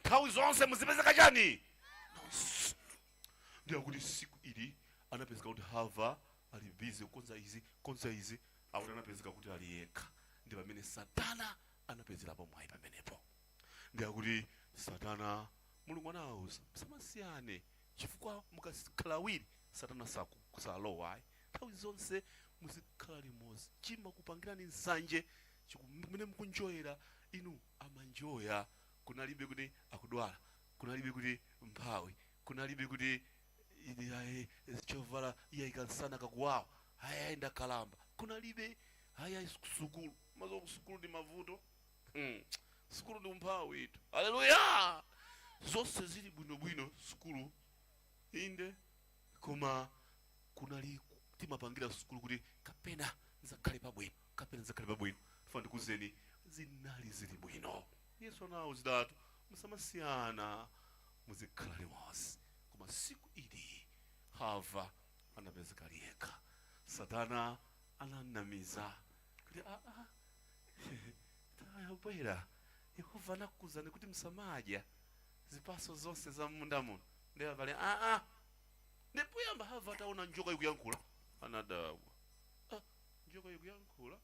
nthawi zonse muzipezeka chani. Ndiye kuti siku ili anapezeka kuti Hava ali busy konza izi akuti anapezeka kuti ali yekha. Ndi pamene Satana anapezerapo mwayi pamenepo. Ndiye kuti Satana Mulungu anawuza musamasiyane chifukwa mukakhala awiri Satana sakusalowa. Nthawi zonse muzikhala limodzi. Chimakupangirani nsanje chimene mukunjoyera inu amanjoya. Kunalibe kuti akudwala, kunalibe kuti mphawi, kunalibe kuti chovala iya ikansana kakuwawa ayenda kalamba, kunalibe aya sukulu mazo sukulu ndi mavuto sukulu ndi umphawi itu. Haleluya. Zonse zili bwino sukulu inde, koma kunali timapangira sukulu kuti kapena nzakhale pabwino fandi kuzeni zinali zili bwino. Yesu anawuzidatu musamasiyana muzikhala limodzi. Koma siku ili Hava anapezeka yekha. Satana ananamiza kuti tayabwera Yehova anakuzani kuti msamadya zipaso zonse za munda muno. Ndiye pale ndipo yamba Hava ataona njoka ikuyankhula anadawa. Njoka ikuyankhula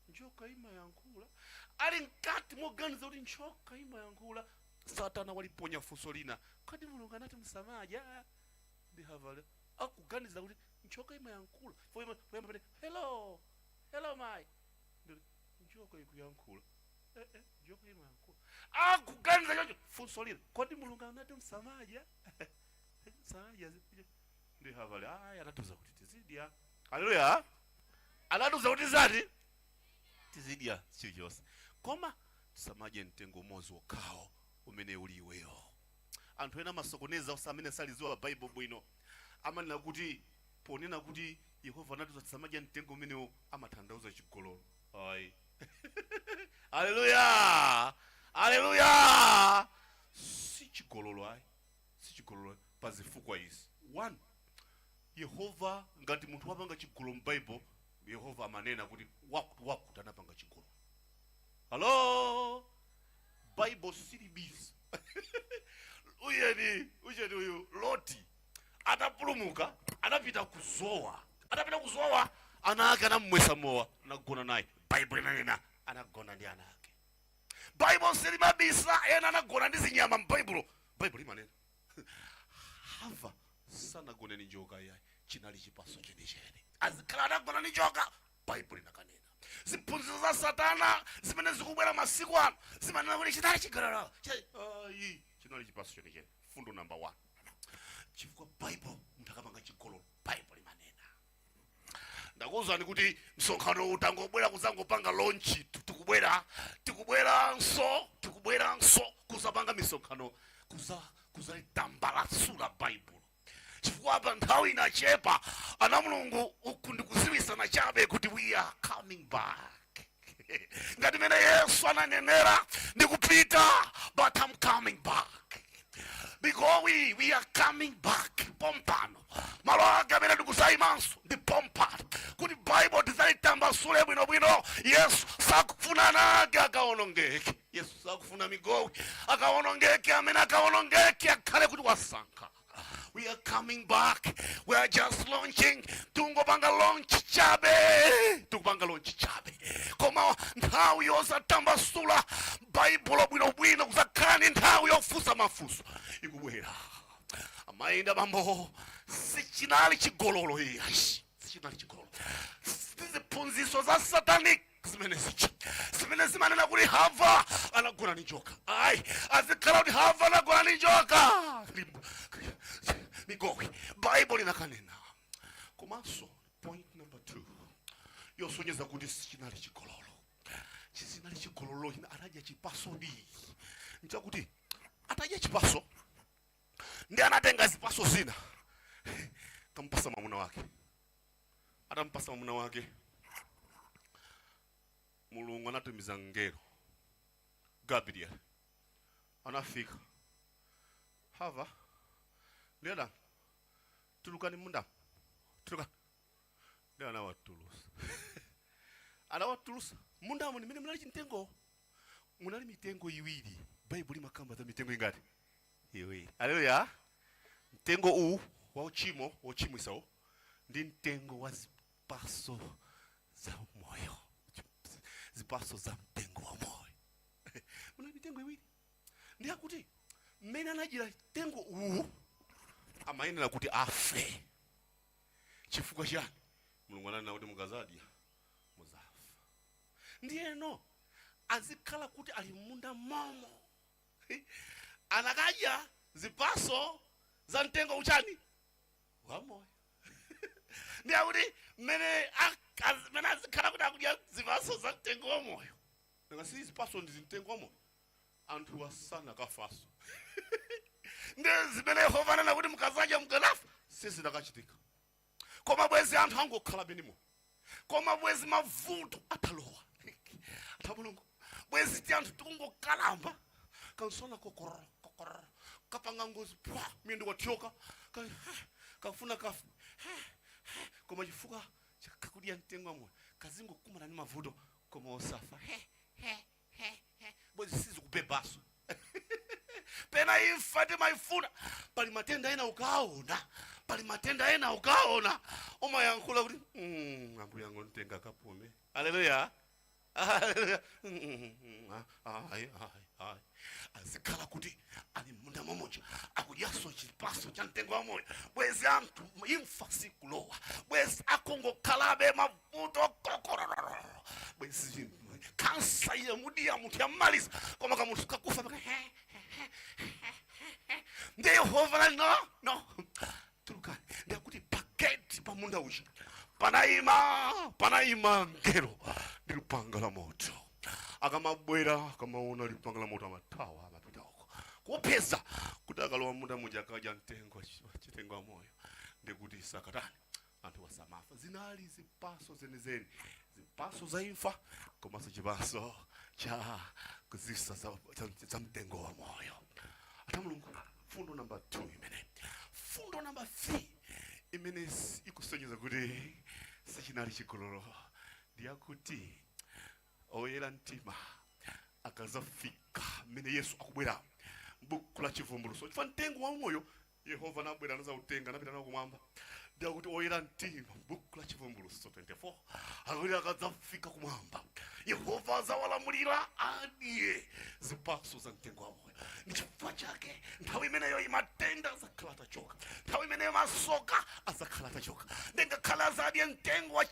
njoka imayankhula ali nkati moganiza kuti njoka imayankhula. Satana waliponya funso lina, kodi Mulungu anati msamadya? Ndi Hava akuganiza kuti njoka imayankhula. Hello my njoka ikuyankhula. Njoka imayankhula. Akuganiza choncho funso lina, kodi Mulungu anati msamadya? Msamadya ndi Hava anatuza kuti tizidya. Haleluya. Anatuza kuti zati tizidya chilichonse. Koma tisamadye mtengo umodzi wokhawo umene uli iweyo. Anthu ena masokoneza osamene saliziwa Bible bwino amanena kuti ponena kuti Yehova anatuza tisamadye mtengo umenewo amatanthauza chigololo. Ayi. Haleluya. Haleluya. Si chigololo ayi. Si chigololo pa zifukwa izi. 1. Yehova ngati munthu wapanga chigololo m'Bible, Yehova amanena kuti wakuti anapanga chigololo. Hello. Bible silibizi. Uyeni uyu Loti atapulumuka anapita kuzowa. Ana ake anamwesa mowa anagona naye. Bible inanena anagona ndi ana ake. Bible silibabisa ena anagona ndi zinyama m'Bible. Bible imanena Hava sanagone ndi njoka yayi, chinali chipaso chenicheni. Azikhala anagona ndi njoka, Bible inakanena. Ziphunzitso za Satana zimene zikubwera masiku ano zimanena kuti chinali chigalala. Chinali chipaso chenicheni. Fundo number 1. Chifukwa Bible mtakapanga chigololo, Bible imanena. Ndakuwuzani kuti msonkhano utangobwera kuzangopanga launch, tikubwera nso kuzapanga misonkhano kuzaitambalasula Bible. Chifukwa apa nthawi inachepa ana Mulungu ukundikuziwisana chabe kuti we are coming back. Ngati mene Yesu ananenera ndikupita, but I'm coming back. Because we are coming back. Pompano malo ake amene ndikusayimanso ndi pompano kuti Bible tizaitambasule bwinobwino. Yesu sakufuna nake akaonongeke. Yesu sakufuna migowi akaonongeke. Amene akaonongeke akhale kuti wasankha. We are coming back. We are just launching. Tukupanga launch chabe. Koma nthawi yosatambasula Bible bwinobwino kuzakhala nthawi yofusa mafuso ikubwera. Amainda bambo sichinali chigololo iyashi. Sichinali chigololo. Ziphunzitso za satanic zimene zimanena kuti Hava anagona ndi njoka. Ayi, azikhala kuti Hava anagona ndi njoka. Migowi. Bible inakanena. Komanso point number 2. Yosonyeza kuti sichinali chigololo. Chinali chigololo anadya chipaso ndi. Nchakuti atadya chipaso ndi anatenga zipaso zina kampasa mwamuna wake. Atampasa mwamuna wake, Mulungu anatumiza ngelo Gabriel. Anafika. Hava leda tulukani munda. Tuluka. Leda anawatulusa. Munda muni mene munali mitengo. Munali mitengo iwiri. Bible makamba za mitengo ingati. Iwe. Haleluya. Mtengo huu wa uchimo isao ndi mtengo wa zipaso za moyo. Zipaso za mtengo wa moyo. Muna mitengo iwili. Ndi akuti mmene anajira mtengo huu amayenera kuti afe. Chifukwa chani? Mulungu ananena kuti mukazadya muzafa. Ndiyeno azikhala kuti ali munda momo. Anakadya zipaso za mtengo uchani wa moyo. Ndiye kuti mmene azikhala kuti akudya zipaso za mtengo wa moyo. Ngasi zipaso ndi mtengo wa moyo. Anthu wasana kafaso. Ndiye zimene Yehova ananena kuti mukazadya mukanafa. Sisi ndakachitika. Koma bwezi anthu angokhala benimo. Koma bwezi mavuto atalowa. Atabulungu. Bwezi ti anthu tikungokalamba. Kansona kokoro. Kapanga ngozi pwa miendo watioka. Kafuna kafu. Koma chifuka chakakudya mtengo wa moyo. Kazingo kumana ni mavuto koma osafa. Bwezi sizi kubebaso. Pena infati maifuna. Pali matenda ena ukaona. Oma yankula kuti ambu yangu ntenga kapume. Haleluya. Haleluya. Azikhala kuti ali munda momoja akudyaso chipaso cha mtengo wa moyo. Bwezi anthu imfa sikulowa. Bwezi akongokalabe mavuto kokororo. Bwezi kansa ya mudi ya mutu ya maliza. Koma kamutu kakufa ndiye Yehova no. Tulukani. Ndiye kuti paketi pa munda uji. Panaima ngelo. Ndilupanga la moto. Akamabwera kamaona lupanga la moto amatawa amapita huko. Kupeza kudakalowa munda muja akaja mtengo wa moyo. Ndiye kuti sakatani. Anthu wasamafa. Zinali zipaso zenezeni. Zipaso za imfa. Komanso chipaso cha kuzisa za mtengo wa moyo. Ata Mulungu. Fundo number 2 imene. Fundo number 3 imene ikusonyeza kuti sichinali chikololo. Ndiye kuti oyera mtima akazafika mene Yesu akubwera m'buku la chivumbuluso. Chifukwa mtengo wa moyo Yehova anabwera anazautenga anapita nawo kumwamba. Ndiye kuti oyera mtima m'buku la chivumbuluso 24 akuti akazafika kumwamba Yehova azawalamulira adye zipaso za mtengo wa moyo. Ndichifukwa chake nthawi imeneyo imatenda azakhala atachoka. Nthawi imeneyo masoka azakhala atachoka. Ndengakhala azadye mtengo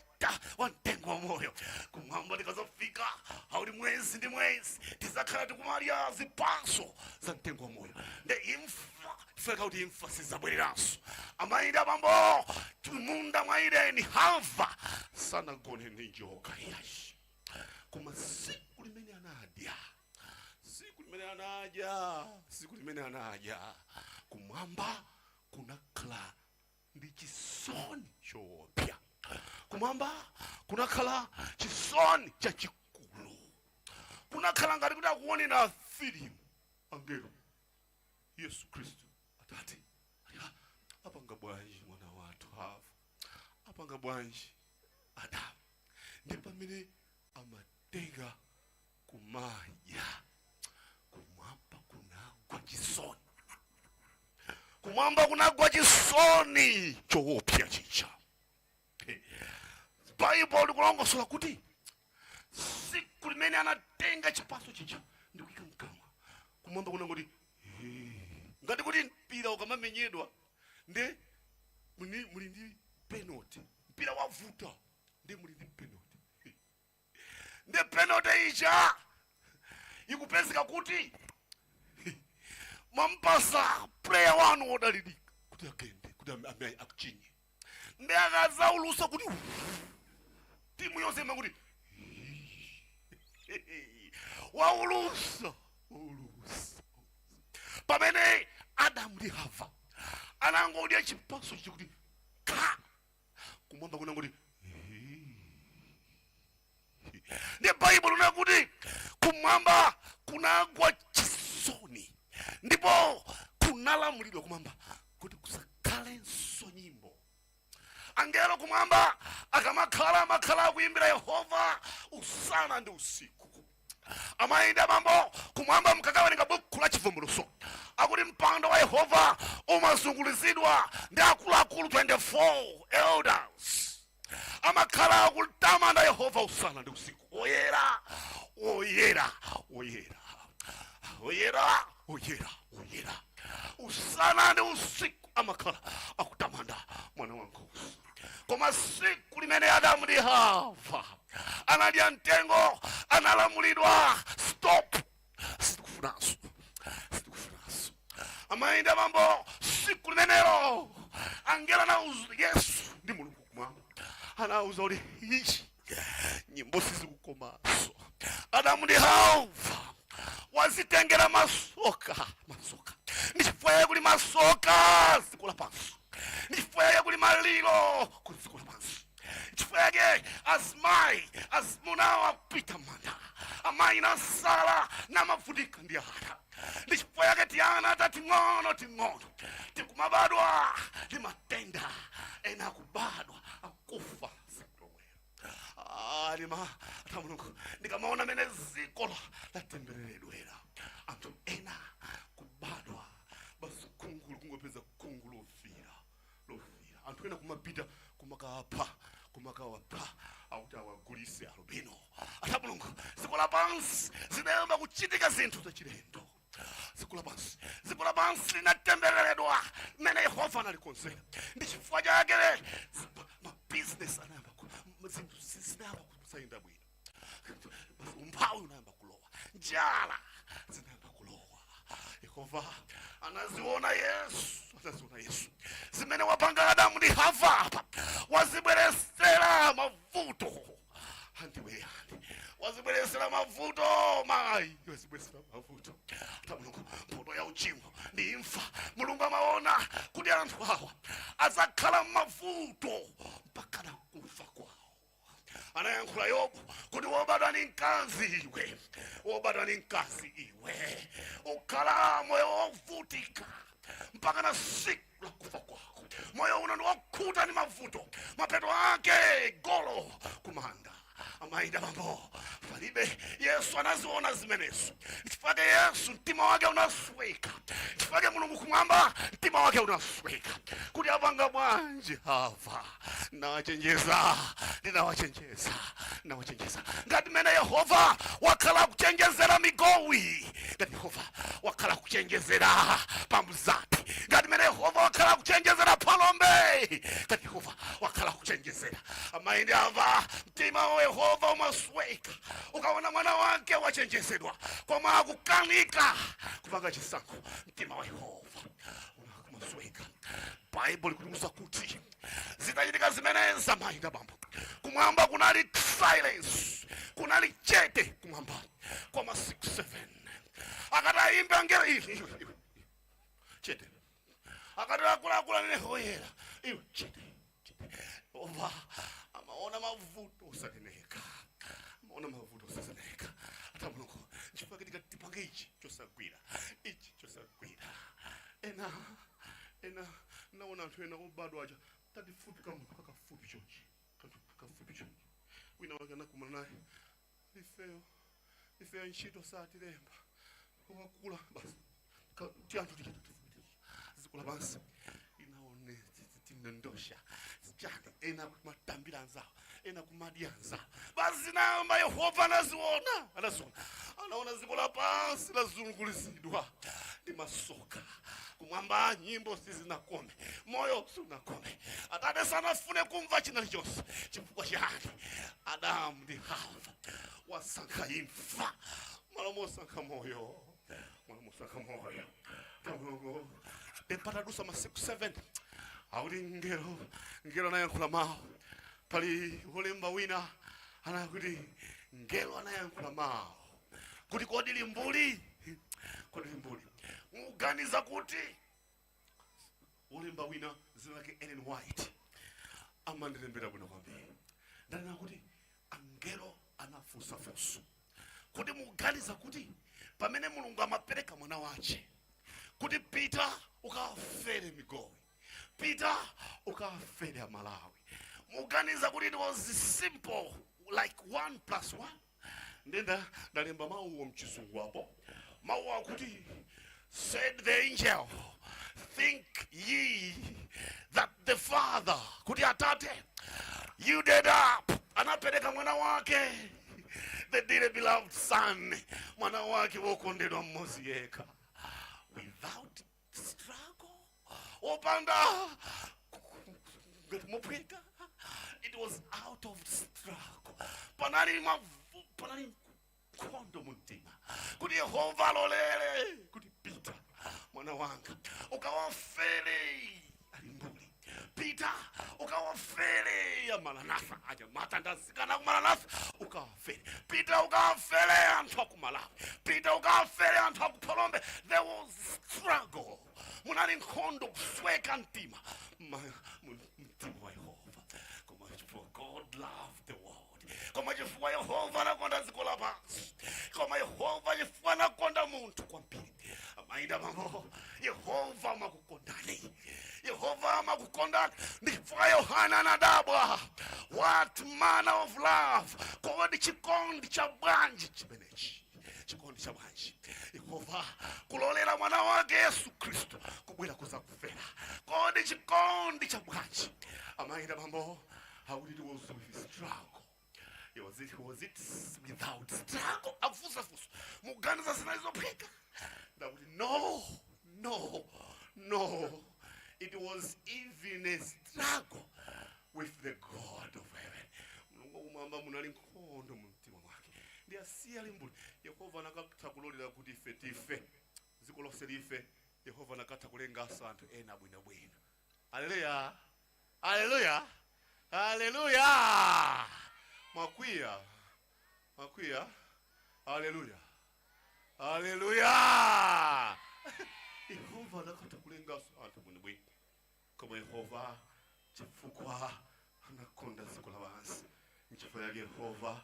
wa mtengo wa moyo. Kumwamba ndikazafika auli mwezi ndi mwezi tizakhala tikumalya zipaso za mtengo wa moyo. Nde imfa tifeka kuti imfa sizabwereranso. Amayenda bambo munda mwa Edeni Hava sanagone ndi njoka yashi. Koma siku limene anaja kumwamba kunakhala ndi chisoni choopsa. Kumwamba kunakhala chisoni chachikulu. Kunakhala ngati kuti akuonera filimu angelo Yesu Kristu Atate. Apanga bwanji mwana wathu Hava. Apanga bwanji Adamu. Ndi pamene amatenga kumanya. Kumwamba kunagwa chisoni. Kumwamba kunagwa chisoni choopsa chicha. Bible likulongosola kuti siku limene anatenga chipaso chicha ndikuyika mkamwa. Kumwamba kunangoti ngati kuti mpira ukamamenyedwa nde muli ndi penalty. Mpira wavuta nde muli ndi penalty. Nde penalty icha ikupezeka kuti mampasa player wanu odalidika kuti akende kuti akuchinye. Nde akazaulusa kuti timu yonse kuti waulusa. Pamene Adamu ndi Hava anangodya chipaso chikuti ka kumwamba kunangoti ndi Bible linakuti kumwamba kunagwa chisoni. Ndipo kunalamulidwa kumwamba kuti kusakhalenso nyimbo. Angelo kumwamba akamakhala akuimbira Yehova usana ndi usiku. Amayenda mambo kumwamba mkakawerenga buku ayankhula chivumbulutso akuti mpando wa Yehova umazungulizidwa ndi akuluakulu 24 elders amakhala akutamanda Yehova usana ndi usiku. Oyera, oyera, oyera, oyera, oyera, oyera, usana ndi usiku amakhala akutamanda mwana wankhosa. Koma siku limene Adamu ndi Hava analya mtengo analamulidwa stop, sitikufunanso, sitikufunanso. Amayenda mambo siku limenelo angela anauza Yesu ndi Mulungu kumwamba anauza kuti ichi nyimbo sizikukomanso. Adamu ndi Hava wazitengera masoka ndi chifukwa yake kuli masoka siku lapansi, ndi chifukwa yake kuli maliro kuli siku lapansi, chifukwa yake azimayi azimunawo apita manda, amayi nasala namavutika ndi ana, ndi chifukwa yake tiana tating'ono tikumabadwa ndi matenda ena kubadwa akufa alima ata Mulungu ndikamaona mene ziko latembereredwera anthu ena kubadwa basi kungulu kungopeza kungulu lofira anthu ena kumapita kumakawapha auti awagulise alubino. Ata Mulungu ziko lapansi zinayamba kuchitika zinthu zachilendo. Ziko lapansi linatembereredwa mene Yehova analikonzera, ndi chifukwa chake mabusiness anayamba zinthu zinayamba kusayenda bwino, umphawi unayamba kulowa, njala zinayamba kulowa. Yehova anaziona Yesu zimene wapanga Adamu ndi Hava apa, wazibweresera mavuto andiwe wazibweresera mavuto mayi wazibweresera mavuto. Ata Mulungu mpoto ya uchimo ndi imfa. Mulungu amaona kuti anthu awa azakhala mavuto mpaka na kufa kwawo. Anayankhula Yobu kuti wobadwa ni mkazi iwe ukhala moyo wovutika mpaka na siku la kufa kwako. Moyo uno ndi wakhuta ni mavuto, mapeto ake golo kumanda. Amaida mambo palibe. Yesu anaziona zimenezo, chifukwa Yesu mtima wake unasweka, chifukwa Mulungu kumwamba mtima wake unasweka kuti apanga bwanji Hava. Nawachenjeza ngati mene Yehova wakhala kuchenjezera migowi, ngati Yehova wakhala kuchenjezera pambuzati, ngati mene Yehova wakhala kuchenjezera palombe, ngati Yehova wakhala kuchenjezera amaindi Hava, mtima wa Yehova umasweka. Ukaona mwana wake wachenjezedwa koma akukanika kupanga chisankho, mtima wa Yehova umasweka. Bible ikutimusa kuti zitachitika zimeneza amaindi bambo kumwamba kunali silence, kunali chete kumwamba kwa masiku 7. Akatayimba ngelo iwe chete, akatakula nene hoyera iwe chete. Ova amaona mavuto usaneneka, amaona mavuto usaneneka. Ata Mulungu chifukwa kitika tipange ichi chosagwira ena naona anthu ena obadwa aja tatifupi kafupi chonchi wina wakana kumana naye ifeyo ntchito satilemba wakula basi tianthu tikatatifupi zikula pansi inaone tinendosha chani ena kumatambira anzawo ena kumadia anzawo basi namba Yehova anaziona anaona zikula pansi lazungulizidwa ndi masoka kumwamba. Nyimbo sizinakome, moyo sunakome, Atate sanafune kumva china chonse chifukwa chani Adamu ndi Hava wasankha imfa malamu sankha moyo. Mulungu tempatadusa masiku 7 auti ngelo anayankhula mawu. Pali ulemba wina anakuti ngelo anayankhula mawu kuti kodi limbuli muganiza kuti ulemba wina zinake Ellen White amandilembera bwino kwambiri ndana kuti angelo anafusa kuti muganiza kuti pamene Mulungu amapereka mwana wache kuti pita ukafere migowi, pita ukafere Malawi, muganiza kuti it was simple like 1+1. Ndenda ndalemba mawu mchizungu hapo mawu akuti Said the angel, think ye that the Father, kuti atate, you did up, anapeleka mwana wake, the dearly beloved son, mwana wake wokondedwa mmozi yekha, without struggle, opanda mupweka. It was out of struggle. Panali kondo muntima. Kuti Yehova lolele, kuti Peter, mwana wanga, ukawafele alimbuli. Peter, ukawafele ya Maranatha, aja matandazikana kumaranatha, ukawafele. Peter, ukawafele antoku Malawi. Peter, ukawafele antoku Palombe. There was struggle. Munali kondo kusweka ntima. Mtima wa Yehova. For God loved the world. Kama jifua Yehova anakonda zikola basi. Kama Yehova jifua anakonda muntu kwa mpili. Amaida mambo. Yehova makukondani. Yehova makukondani. Ndifua Yohana na dabwa. What manner of love. Kwa chikondi cha banji chimenechi. Chikondi cha banji. Yehova kulolera mwana wake Yesu Kristo. Kubwela kuza kufela. Kwa chikondi cha banji. Amaida mambo. How did it was with his struggle? Was it without struggle? Afusa. Muganza zinazopeka. That no. It was even a struggle with the God of heaven. Mungu mamba munali nkondo mumtima mwake. Ndiye asiyalimbuli. Yehova nakata kulolera kuti tife. Zikoloselife. Yehova nakata kulenga santu ena bwina. Hallelujah. Hallelujah. Hallelujah. Makwia. Hallelujah. Hallelujah. Yehova nakata kulenga santu bwina. Kama Yehova chifukwa anakonda zikola basi. Nchifukwa ya Yehova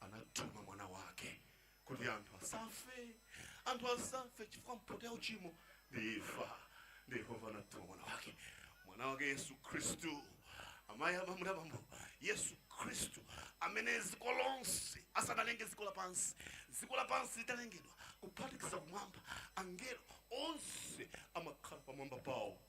anatuma mwana wake. Kuti anthu asafe chifukwa mpotea uchimo. Ndifa. Yehova anatuma mwana wake. Mwana wake Yesu Kristu. Amaya mamuna mambo. Yesu Kristu amene zikolonse asanalenge zikola pansi. Zikola pansi italengedwa kuphatikiza kumwamba. Angelo onse amakhala pamwamba pawo.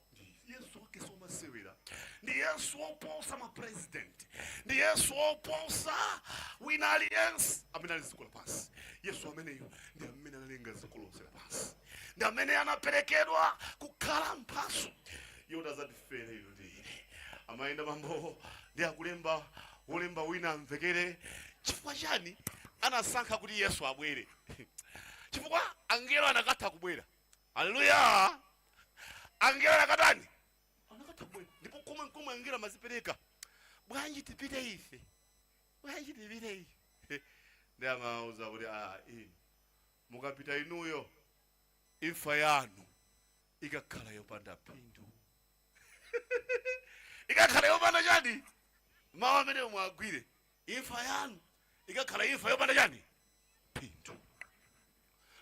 Yesu wake soma sewera. Ndi Yesu oposa ma president. Ndi Yesu oposa wina alliance amene zikola pansi. Yesu ameneyo ndi amene analenga zikolonse pansi. Ndi amene anaperekedwa kukhala mpaso. Yoda zatifere ilo ndi. Amaenda mambo ndiye kulemba wina mvekere chifukwa chani anasankha kuti Yesu abwere. Chifukwa angelo anakatha kubwera. Haleluya. Angelo anakatani? Anakatha kubwera. Ndipo kumwe angelo amazipereka. Bwanji tipite ife. Ndiye amauza kuti mukapita inuyo imfa yanu ikakhala yopanda phindu. Ikakhala yopanda chani? Mawa amene mwagwire. Imfa yanu ikakhala imfa yopanda chani? Phindu.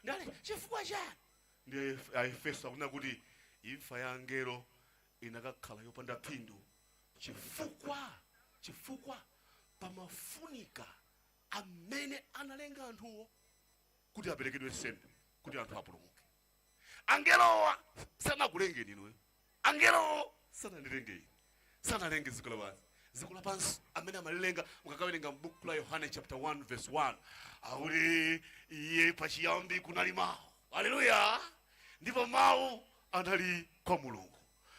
Ndale chifukwa chani? Ndiye Aefeso akuna kuti imfa ya angelo inakakhala yopanda phindu. Chifukwa pamafunika amene analenga anthuwo kuti aperekedwe nsembe kuti anthu apulumuke. Angelowa sanakulengeni inuyo. Angelo sanalenge zikola pansi. Zikola pansi amene amalilenga mukakawerenga m'buku la Yohane chapter 1 verse 1. Akuti iye pachiyambi kunali mawu. Haleluya. Ndipo mawu anali kwa Mulungu.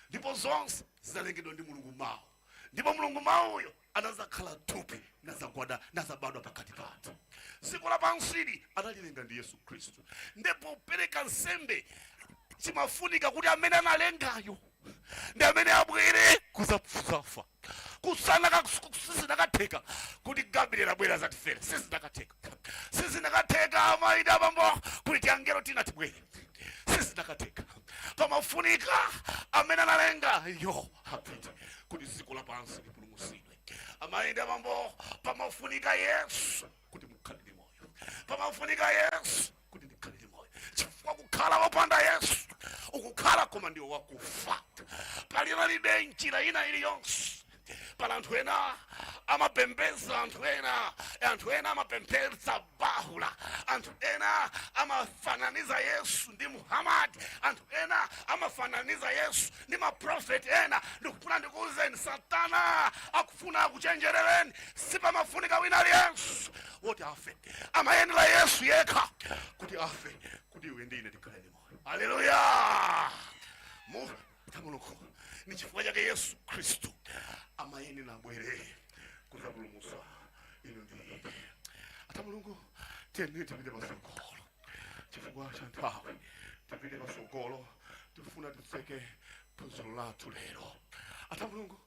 Ndipo zonse zinalengedwa ndi Mulungu mawu. Ndipo Mulungu mawuyo anazakhala thupi nazagwada nazabadwa pakati pathu. Zikola pansi analilenga ndi Yesu Kristu. Ndipo pereka nsembe chimafunika kuti amene analengayo ndi amene abwere kuzafa. Kusana sizinakatheka kuti Gabriel abwera zatifere. Sizinakatheka amaida bambo kuti angelo tina tibwere. Sizinakatheka. Pamafunika amene analenga yo apite kuti zikola pansi lipulumusidwe. Amaida bambo pamafunika Yesu kuti mukhalire moyo. Pamafunika Yesu kuti ndikhalire moyo. Chifukwa kukhala wopanda Yesu ukukhala koma ndiwo wakufa. Palina libe njira ina iliyonse. Pala anthu ena amapembeza anthu ena amapembeza bahula. Anthu ena amafananiza Yesu ndi Muhammad. God. Anthu ena amafananiza Yesu ndi maprofeti ena. Ndikufuna ndikuwuzeni Satana akufuna akuchenjerereni. Sipamafunika wina aliyense woti afe. Amayenera Yesu yekha kuti afe, kuti iwe ndi ine tikhale ndi moyo. Haleluya. Mulungu ni chifukwa chake Yesu Kristu amayenera abwere kudzapulumutsa inu ndi ine. Ata Mulungu tiyeni tipite patsogolo chifukwa cha nthawi. Tipite patsogolo tifuna titseke phunziro lathu lero. Ata Mulungu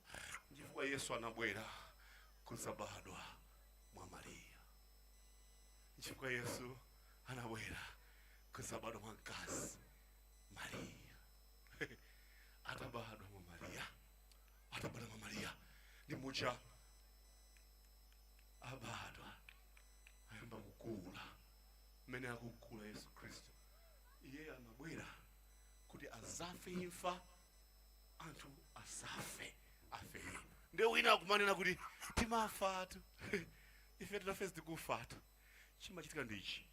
chifukwa Yesu anabwera kudzabadwa mwa Mariya. Chifukwa Yesu anabwera kudzabadwa mwa mkazi Mariya. Atabadwa mwa Mariya. Atabadwa mwa Mariya. Ndi mucha abadwa ayamba kukula. Mmene akukula Yesu Kristu, iye anabwera kuti azafe imfa anthu asafe afe. Ndi wina akumanena kuti timafatu. Ife tinafesi tikufatu. Chimachitika ndichi.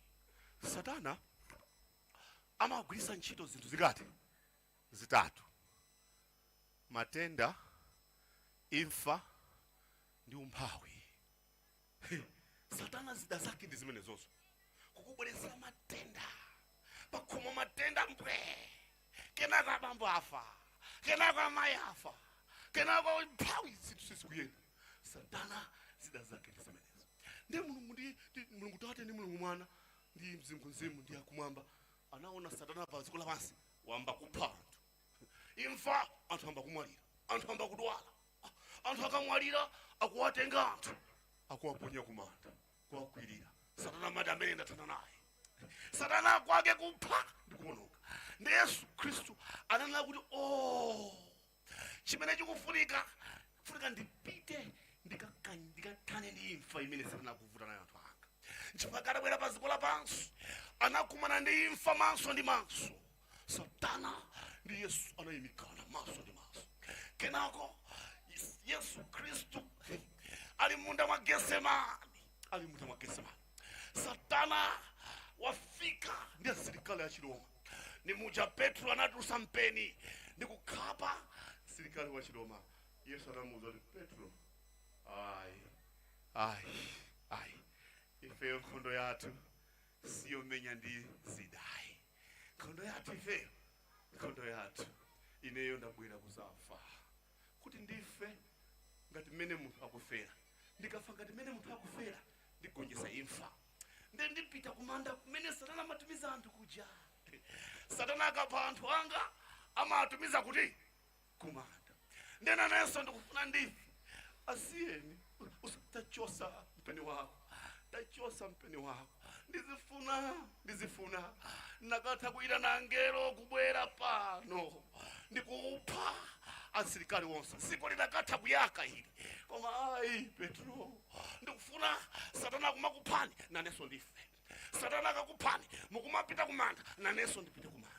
Satana amagwirisa ntchito zinthu zikati zitatu: matenda, imfa ndi umphawi. Satana zida zake ndi zimene zonso. Kukubweresera matenda. Pakhomo matenda mbwe. Kenako abambo afa. Kenako amayi afa. Kenako umphawi zinthu kuyenda. Satana zida zake ndi zimenezo. Ndi Mulungu Tate ndi Mulungu Mwana ndi Mzimu ndi akumwamba anaona Satana pa dziko lapansi wamba kupha anthu. Imfa anthu amba kumwalira. Anthu amba kudwala. Anthu akamwalira akuwatenga anthu akuwaponya kumanda kuwakwirira. Satana mati amene ndathana naye. Satana kwake kupha ndi kuwononga. Ndi Yesu Kristu ananena kuti chimene chikufunika ndipite ndikathane ndi imfa imene Satana akuvuta nayo anthu anga. Chifukwa atabwera pa dziko lapansi anakumana ndi imfa maso ndi maso. Satana ndi Yesu anayimikana maso ndi maso. Kenako Yesu Kristu ali munda mwa Getsemani. Satana wafika ndi asilikali a Chiroma. Ni muja Petro anatulusa mpeni ndi kukhapa asilikali wa Chiroma. Yesu anamuwuza kuti Petro, ife nkhondo yathu siyo menya ndi zidayi. Nkhondo yathu ife, nkhondo yathu ineyo ndabwera kuzafa kuti ndife ngati mmene munthu akufera. Ndikafa ngati mmene munthu akufera ndigonjesa imfa. Ndi ndipita kumanda kumene Satana amatumiza anthu kuja. Satana akapha anthu anga amatumiza kuti kumanda. Ndena nayenso ndikufuna ndife. Asiyeni usatachosa mpeni wako. Tachosa mpeni wako. Ndizifuna nakatha kuita na angelo kubwera pano ndikupha asilikali wonse. Siku linakatha kuyaka hili. Koma Petro ndikufuna Satana kumakuphani naneso ndife. Satana akakuphani mukumapita kumanda naneso ndipite kumanda.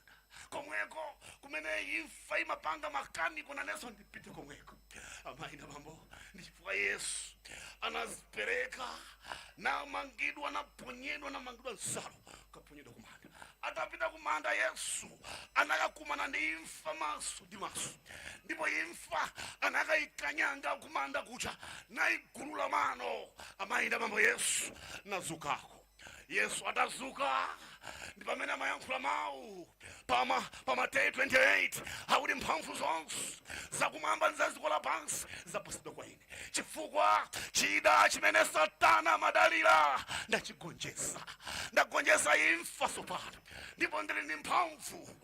Komweko kumene imfa imapanga makaniko naneso ndipite komweko. Amayi na mambo ndi chifukwa Yesu anazipereka na mangidwa na ponyedwa na mangidwa nsalo kaponyedwa kumanda. Atapita kumanda Yesu anakakumana ndi imfa maso ndi maso. Ndipo imfa anakaikanyanga kumanda kucha naigulula mano. Amayi na mambo Yesu nazukako. Yesu atazuka ndi pamene amayankhula mawu pa Mateyu 28 akuti mphamvu zonse zakumwamba ndi zadziko lapansi zapasidwa kwa ine. Chifukwa chida chimene Satana amadalira ndachigonjesa. Ndagonjesa imfa tsopano. Ndipo ndili ndi mphamvu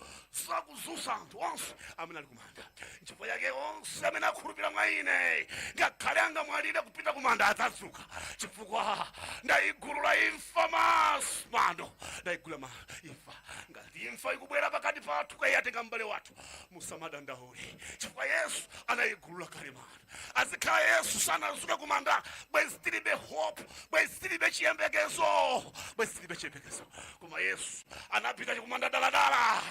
zakuzunza anthu onse amene ali kumanda. Chifukwa yake onse amene akhulupirira mwa ine ngakhale angamwalire kupita kumanda adzazuka. Chifukwa ndayigulula imfa mano. Ndayigulula imfa. Ngati imfa ikubwera pakati pathu kayatenga mbale wathu musamadandaule. Chifukwa Yesu anayigulula kale mano. Azikhala Yesu sanazuka kumanda bwezi tilibe hope, bwezi tilibe chiyembekezo, bwezi tilibe chiyembekezo. Koma Yesu anapita kumanda daladala.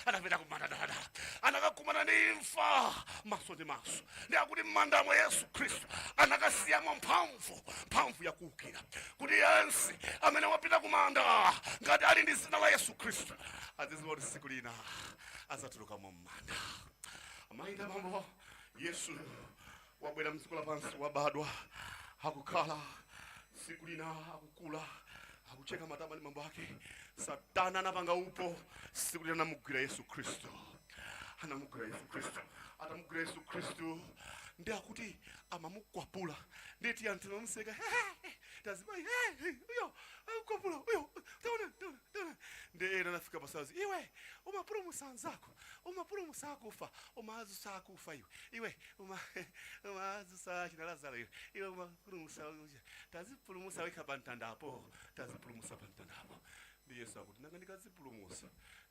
Anapita kumanda daladala. Anakakumana ndi imfa maso ndi maso. Ndi akuti mmandamo Yesu Kristu anakasiyamo mphamvu yakuukira. Kuti yense amene wapita kumanda ngati ali ndi zina la Yesu Kristu azizwa siku lina azatuluka mu manda. Amainda bambo Yesu wabwera mdziko lapansi wabadwa hakukhala siku lina hakukula hakucheka matama ni mambo yake. Satana anapanga upo siku lina anamugwira Yesu Kristo. Anamugwira Yesu Kristo. Atamugwira Yesu Kristo ndi akuti amamukwapula ndeti anthu amuseka tazimai uyo kwapula uyo taona ndera nafika pasazi iwe umapulumusa anzako umapulumusa akufa umazu sakufa iwe umazu sa china Lazaro iwe umapulumusa tazipulumusa weka bantandapo tazipulumusa bantandapo ndi Yesu akuti nanga ndikazipulumusa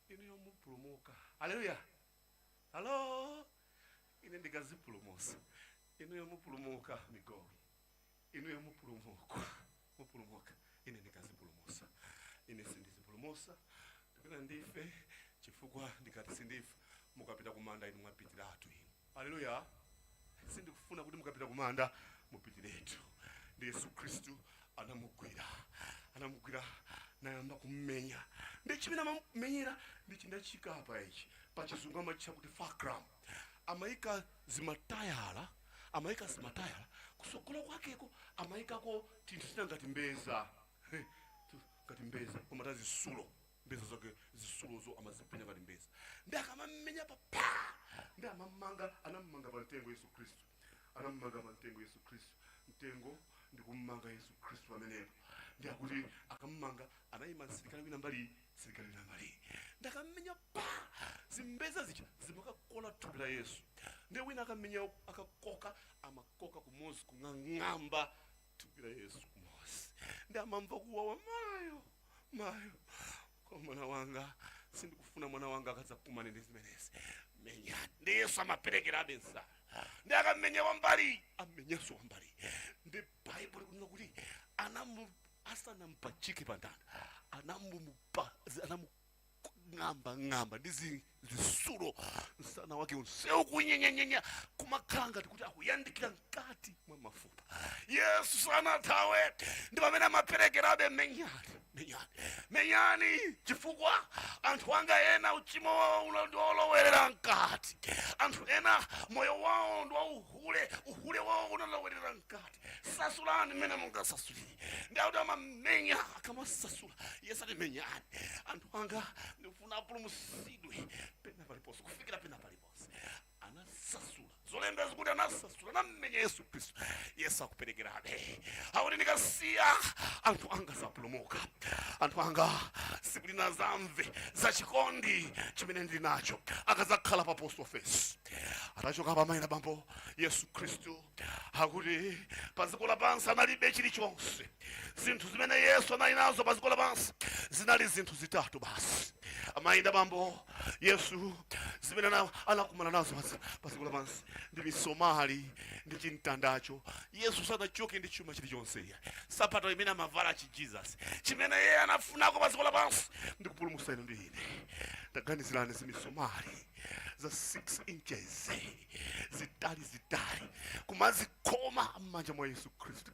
ino yomupulumuka. Haleluya. Halo ine ndikazipulumusa ino yomupulumuka migowi ino yomupulumuka ine ndikazipulumusa ine sindizipulumusa tukena ndife chifukwa ndikati sindifa mukapita kumanda inu mwapitiratu inu. Haleluya. Sindikufuna kuti mukapita kumanda mupitiretu. Ndi Yesu Kristu anamugwira nayamba kummenya ndi chimene amamenyera ndi chindachika apa ichi pachizungu amachicha kuti fulcrum. Amaika zimatayala kusokolo kwakeko amaikako tinthu sina ngati mbeza ngati mbeza komata zisulo mbeza zake zisulozo amazipenya ngati mbeza ndi akamamenya pa ndi anamanga pa mtengo Yesu Kristu. Anamanga pa mtengo Yesu Kristu. Mtengo ndi kummanga Yesu Kristu amenepo ndi akuti akamanga anayima silikali wina mbali ndakamenya pa zimbeza zicha zimakakola thupi la Yesu. Ndi wina akamenya akakoka amakoka kumozi kung'amba thupi la Yesu kumozi ndi amamva kuwawa mayo kwa mwana wanga sindikufuna mwana wanga akazakumane ndi zimenezi menya. Ndi Yesu amaperekera abensa ndi akamenya wambali amenyaso wambali. Ndi Bible kuti asanampachike pantanda ng'amba ndi zisulo msana wake unseu kunyenyenya kumakanga kuti akuyandikira mkati mwa mafupa. Yesu sana tawe ndi pamene amaperekera abe menyani chifukwa anthu anga ena uchimo wawo ndi olowerera mkati. Anthu ena moyo wawo ndi uhule wawo unalowerera mkati. Sasulani mene mungasasuli ndi auti amamenya akamasasula. Yesu ati menyani anthu anga ndifuna apulumusidwe pena paliponse kufikira pena paliponse. Anasasula zolembeza kuti anasasula namenya Yesu Kristu. Yesu akuperekerabe akuti ndikasiya anthu anga sapulumuka. Anthu anga siku lina zamve zachikondi chimene ndili nacho akazakhala pa post office. Atachoka pamayina bambo Yesu Kristu akuti paziko lapansi analibe chilichonse. Zinthu zimene Yesu anali nazo paziko lapansi zinali zinthu zitatu basi. Amayina bambo Yesu zimene anakumana nazo paziko lapansi ndi misomali ndi chimtandacho. Yesu sanachoke ndi chuma chilichonse. Sapato imene amavala chi Jesus chimene yeye anafunako paziko lapansi ndi kupulumusa inu ndi ine. Taganizirani zimisomali za 6 inches zitali kumazikoma m'manja mwa Yesu Kristu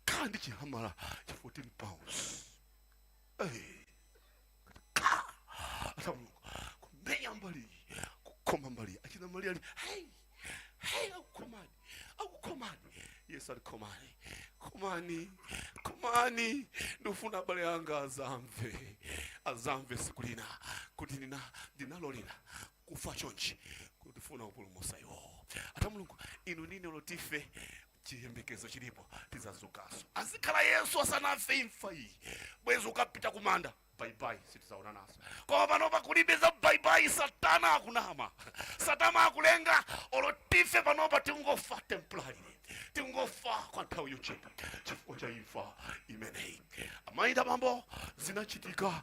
kandi chihamala cha 14 pounds. Kumenya mbali kukoma mbali achina mbali ali akukomani. Yesu alikomani komani ndifuna bale yanga azamve siku lina kuti ndinalolina kufa chonchi kutifuna upulumusa iwo. Ata Mulungu inu nini olotife chiyembekezo chilipo tizazukaso. Azikhala Yesu asanafe imfa iyi bwezi ukapita kumanda bye sitizaona naso. Kwa panopa kulibeza bye Satana akunama. Satana akulenga olotife panopa tingofa templari. Tingofa kwa nthawi yochepa chifukwa cha imfa imeneyi. Amayina bambo zinachitika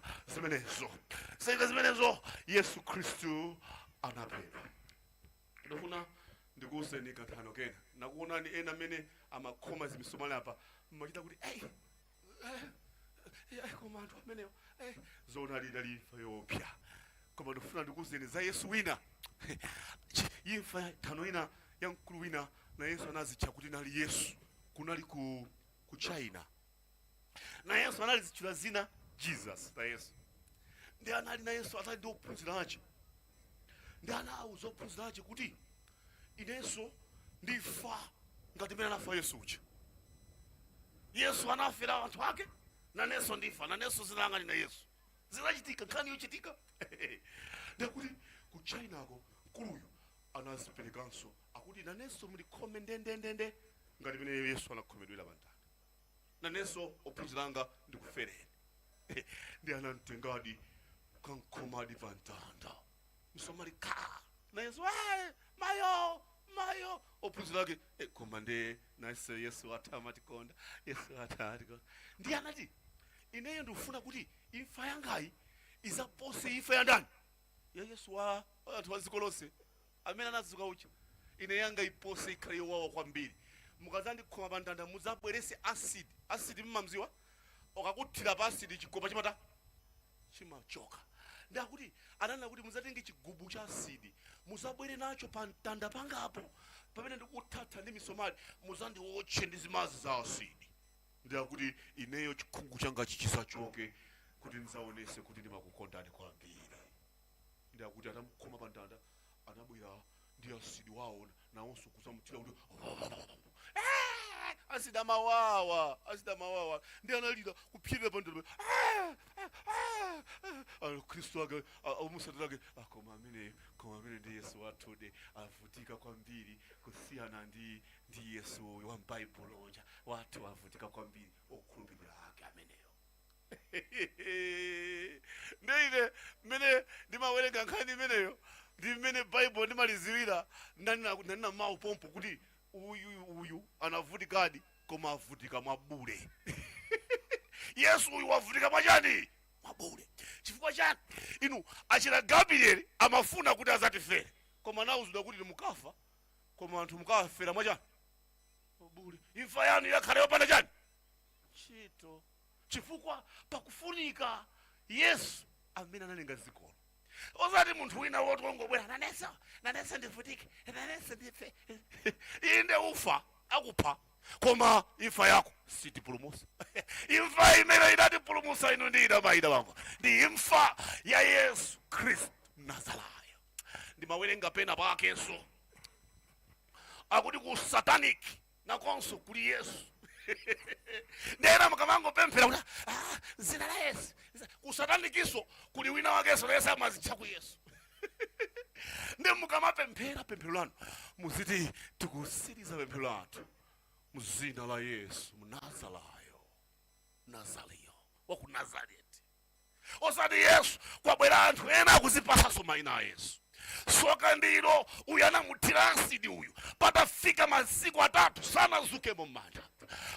zimenezo Yesu Kristu anapera. Ndofuna ndikuuseni kathano kena nakuona ni ena mene amakoma zimisomali apa mmachita kuti komando ameneyo zona lidalifa yopya. Koma ndofuna ndikuuseni za Yesu wina imfa thano ina ya mkulu wina na Yesu anazicha kuti nali Yesu kunali ku China na Yesu analizichula zina Jesus na Yesu ndi anali na Yesu atali ndi ophunzira ake. Ndi anawuza ophunzira ake kuti inenso ndifa ngati mmene anafa Yesu uja. Yesu anafera anthu ake, nanenso ndifa, nanenso zinang'ani na Yesu. Zinachitika, nkhani yochitika. Ndikuti ku Chinako mkuluyu anaziperekanso akuti nanenso mulikhome ndendendende ngati mmene Yesu anakhomedwera pa mtanda. Nanenso ophunzira anga ndikufereni. Ndi anamtengadi kankhomadi pa mtanda. Msomali ka na Yesu mayo ophunzira ake koma nde nase Yesu atamatikonda, Yesu atatikonda. Ndi anati ineyo ndikufuna kuti imfa yangayi izapose imfa ya ndani ya Yesu wa anthu azikolose amene anazuka uchi. Ine yanga ipose ikhale yowawa kwambiri. Mukazandikhoma pa mtanda muzabwerese acid mmamziwa okakuthira pa acid chikopa chimata chimachoka. Ndakuti anana kuti muzatenge chigubu cha acid muzabwere nacho pa mtanda pangapo pamene ndikuthatha ndi misomali muzandiwotche ndi zimazi za acid. Ndakuti ineyo chikhungu changa chichisachoke kuti nzaonese kuti ndimakukondani kwambiri. Ndakuti atamukhoma pa mtanda anabwera ndi acid wawo nawonso kuzamutira kuti asida mawawa ndi analira kupirira pa mtanda. Kristo ake amusatira ake koma amene ndi Yesu wathude avutika kwambiri kusiyana ndi Yesu wa Bible onja watu avutika kwambiri okhulupirira ake ameneyo. Ndine mene ndimawerenga nkhani imeneyo ndi mene Bible ndimalizirira ndina mawu pompo kuti uyu anavutikadi koma avutika mwabule. Yesu uyu wavutika mwachani? Mwabule. Chifukwa chani? Inu achira Gabrieli amafuna kuti azatifere koma nawuzidwa kuti mukafa koma anthu mukafera mwachani? Mwabule. Imfa yanu yakhale yopanda chani? Chito. Chifukwa pakufunika Yesu amene analenga dzikolo. Osati munthu wina woti wongobwera nanesa ndivutike nanesa ndife. Inde ufa akupha koma imfa yako sitipulumusa. Imfa imene inatipulumusa inu ndi idamaida wangu ndi imfa ya Yesu Kristu Nazalayo. Ndimawerenga pena pakenso akuti ku satanic nakonso kuli Yesu. Ndena mkamango pemphera kuti zina la Yesu ku satanikiso kuli wina wakeso Yesu amazitcha ku Yesu. Ndi mukamapemphera pemphero lanu muziti tikusiriza pemphero lathu muzina la Yesu Nazaliyo wa ku Nazareti. Osati Yesu kwabwera anthu ena akuzipasaso mayina a Yesu. Soka ndilo uyanamuthira asidi uyu patafika masiku 3 sanazuke mmanja.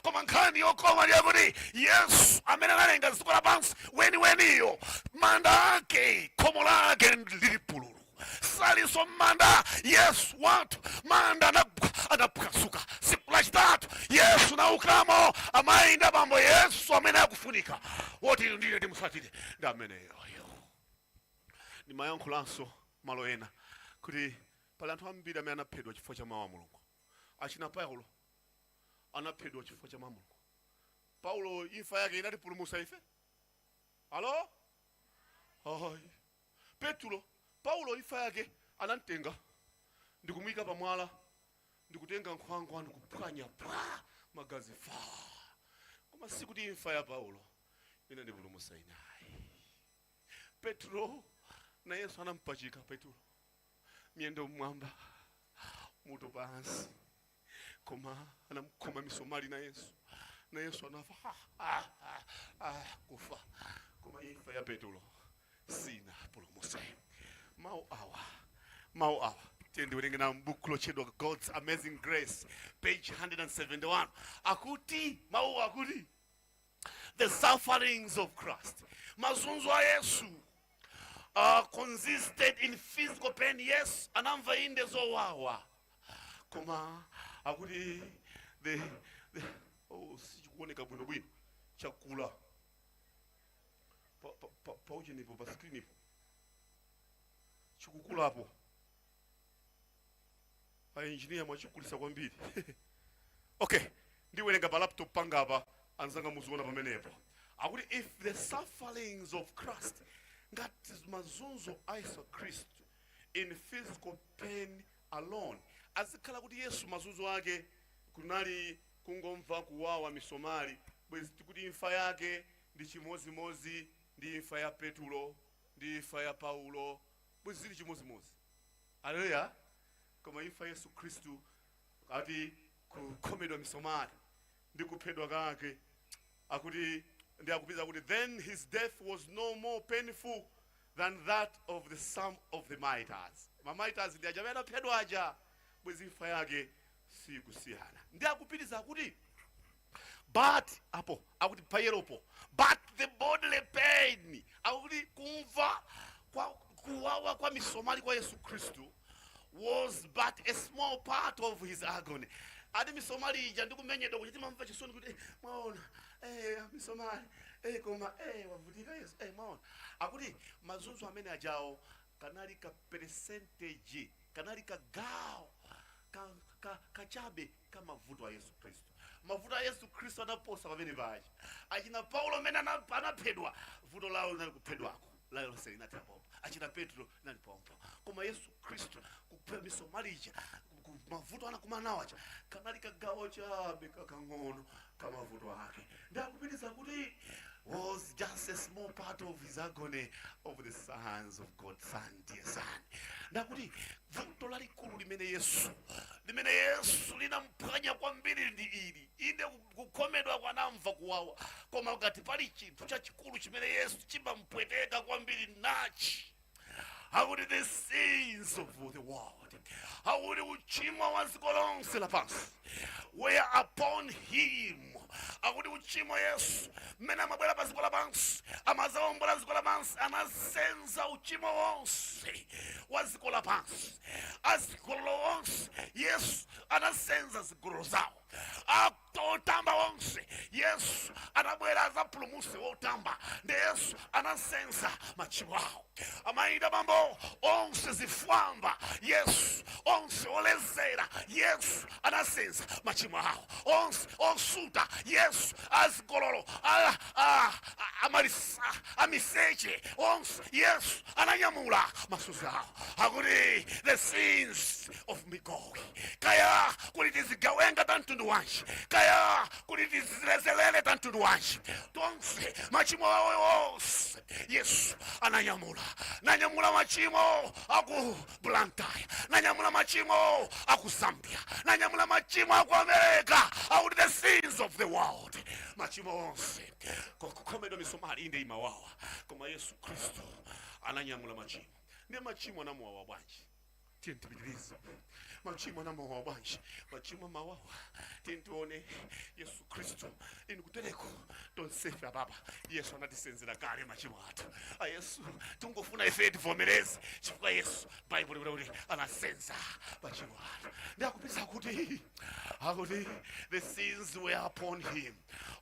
Koma nkhani yokoma ndiyakuti Yesu amene analenga dziko lapansi weniyo manda ake khomo lake lili pululu. Saliso manda Yesu watu manda anapukasuka. Siku la chitatu Yesu na ukramo amainda bambo Yesu amene akufunika woti ndine ndimusatire ndi ameneyo. Ni mayankhulanso malo ena kuti pali anthu ambiri amene anaphedwa chifukwa cha mawu a Mulungu. Achina Paulo anaphedwa chifukwa cha mawu a Mulungu. Paulo imfa yake inatipulumusa ife. Halo? Paulo imfa yake anamtenga ndikumwika pamwala ndikutenga nkhwangwa ndikuphwanya magazi koma sikuti imfa ya Paulo inandipulumusa inayi. Petro na Yesu anampachika Petro miyendo mmwamba mutu pansi koma anamkhoma misomali na Yesu anafa kufa koma imfa ya Petro sina pulumusa. Mau awa tende werenga na book lochedwa God's Amazing Grace page 171 akuti mau akuti the sufferings of Christ mazunzo a Yesu consisted in physical pain. Yes, anamva inde zowawa koma akuti the sikuoneka bwino chakula pa ujenipo pa screen ipo chikukulapo engineer mwachikulisa kwambiri. Okay, ndiwerenga pa laptop pangapa anzanga muziona pamenepo akuti if the sufferings of Christ ngati mazunzo a Yesu Kristu in physical pain alone, azikhala kuti Yesu mazunzo ake kunali kungomva kuwawa misomali, bwezi kuti imfa yake ndi chimozimozi ndi imfa ya Petulo ndi imfa ya Paulo, bwezi zili chimozimozi. Haleluya. Koma imfa Yesu Kristu ati kukhomedwa misomali ndi kuphedwa kake akuti ndi akupiza kuti then his death was no more painful than that of the some of the martyrs. Martyrs ndi aja anaphedwa aja, bwezi imfa yake sikusiyana. Ndi akupitiza kuti but apo akuti payeropo, but the bodily pain, akuti kumva kuwawa kwa misomali kwa Yesu Kristu was but a small part of his agony. Adi misomali ija ndikumenyedwa kuti timamva chisoni kuti mwaona misomali koma wavutika Yesu mwaona. Akuti mazunzo amene ajawo kanali ka percentage, kanali ka gawo kachabe ka mavuto a Yesu Kristu. Mavuto a Yesu Kristu anaposa pamene paja. Achina Paulo amene anaphedwa, vuto lawo linali kuphedwako layo selinati pompo. Achina Petro nali pompo. Koma Yesu Kristu kuphedwa misomalija mavuto anakumana nawo aja kanali kagawo chabe kakang'ono kamavuto ake. Ndakupitiza kuti was just a small part of his agony of the sons of God, son, dear son. Ndakuti vuto lalikulu limene Yesu linampanya kwambiri ndi ili inde kukhomedwa kwanamva kuwawa, koma ngati pali chinthu chachikulu chimene Yesu chimampweteka kwambiri nachi, akuti the sins of the world, akuti uchimo wa dziko lonse lapansi were upon him. Akuti uchimo Yesu mmene amabwera pa dziko lapansi amazawombola dziko lapansi, anasenza uchimo wonse wa dziko lapansi. Azigololo wonse Yesu anasenza zigololo zawo. Otamba wonse Yesu anabwera azapulumutse wotamba, ndi Yesu anasenza machimo awo. Amayenda mambo onse zifwamba Yesu, onse olezera Yesu anasenza machimo awo. Onse osuta Yesu, azigololo amiseche onse Yesu ananyamula masuzi awo. Akuti the sins of Migowi, kaya kuti tizigawenga tantundu wanji, kaya kuti tizilezelele tantundu wanji, tonse machimo awo onse Yesu ananyamula. Nanyamula machimo aku Blantyre, nanyamula machimo aku Zambia, nanyamula machimo aku America. Akuti the sins of the world, machimo onse kukhomedwa misomali inde imawawa, koma Yesu Kristu ananyamula machimo. Ndi machimo anamuwawa bwanji? Tiye ntipitilize. Machimo anamuwawa bwanji? Machimo mawawa tintuone Yesu Kristu inu kutereko tonsefe baba. Yesu anatisenzera kale machimo athu. Yesu tungofuna ife tivomereze chifukwa Yesu Bible kuti anasenza machimo athu. Ndakupitsa kuti akuti the sins were upon him,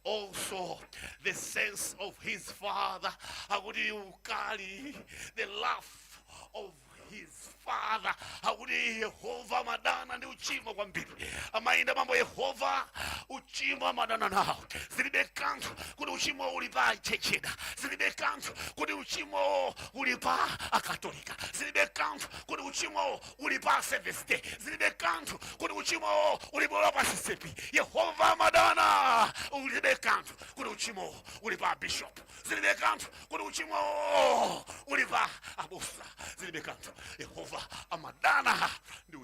also the sins of his father. Akuti ukali, the laugh of his father. Akuti Yehova madana ndi uchimo kwambiri. Amayenda mambo Yehova uchimo amadana nawo. Zilibe kanthu kuti uchimo uli pa checheda, zilibe kanthu kuti uchimo uli pa akatolika, zilibe kanthu kuti uchimo uli pa Seventh Day, zilibe kanthu kuti uchimo uli pa sisepi. Yehova madana zilibe kanthu kuti uchimo uli pa bishop, zilibe kanthu kuti uchimo uli pa abusa, zilibe kanthu. Yehova amadana ndi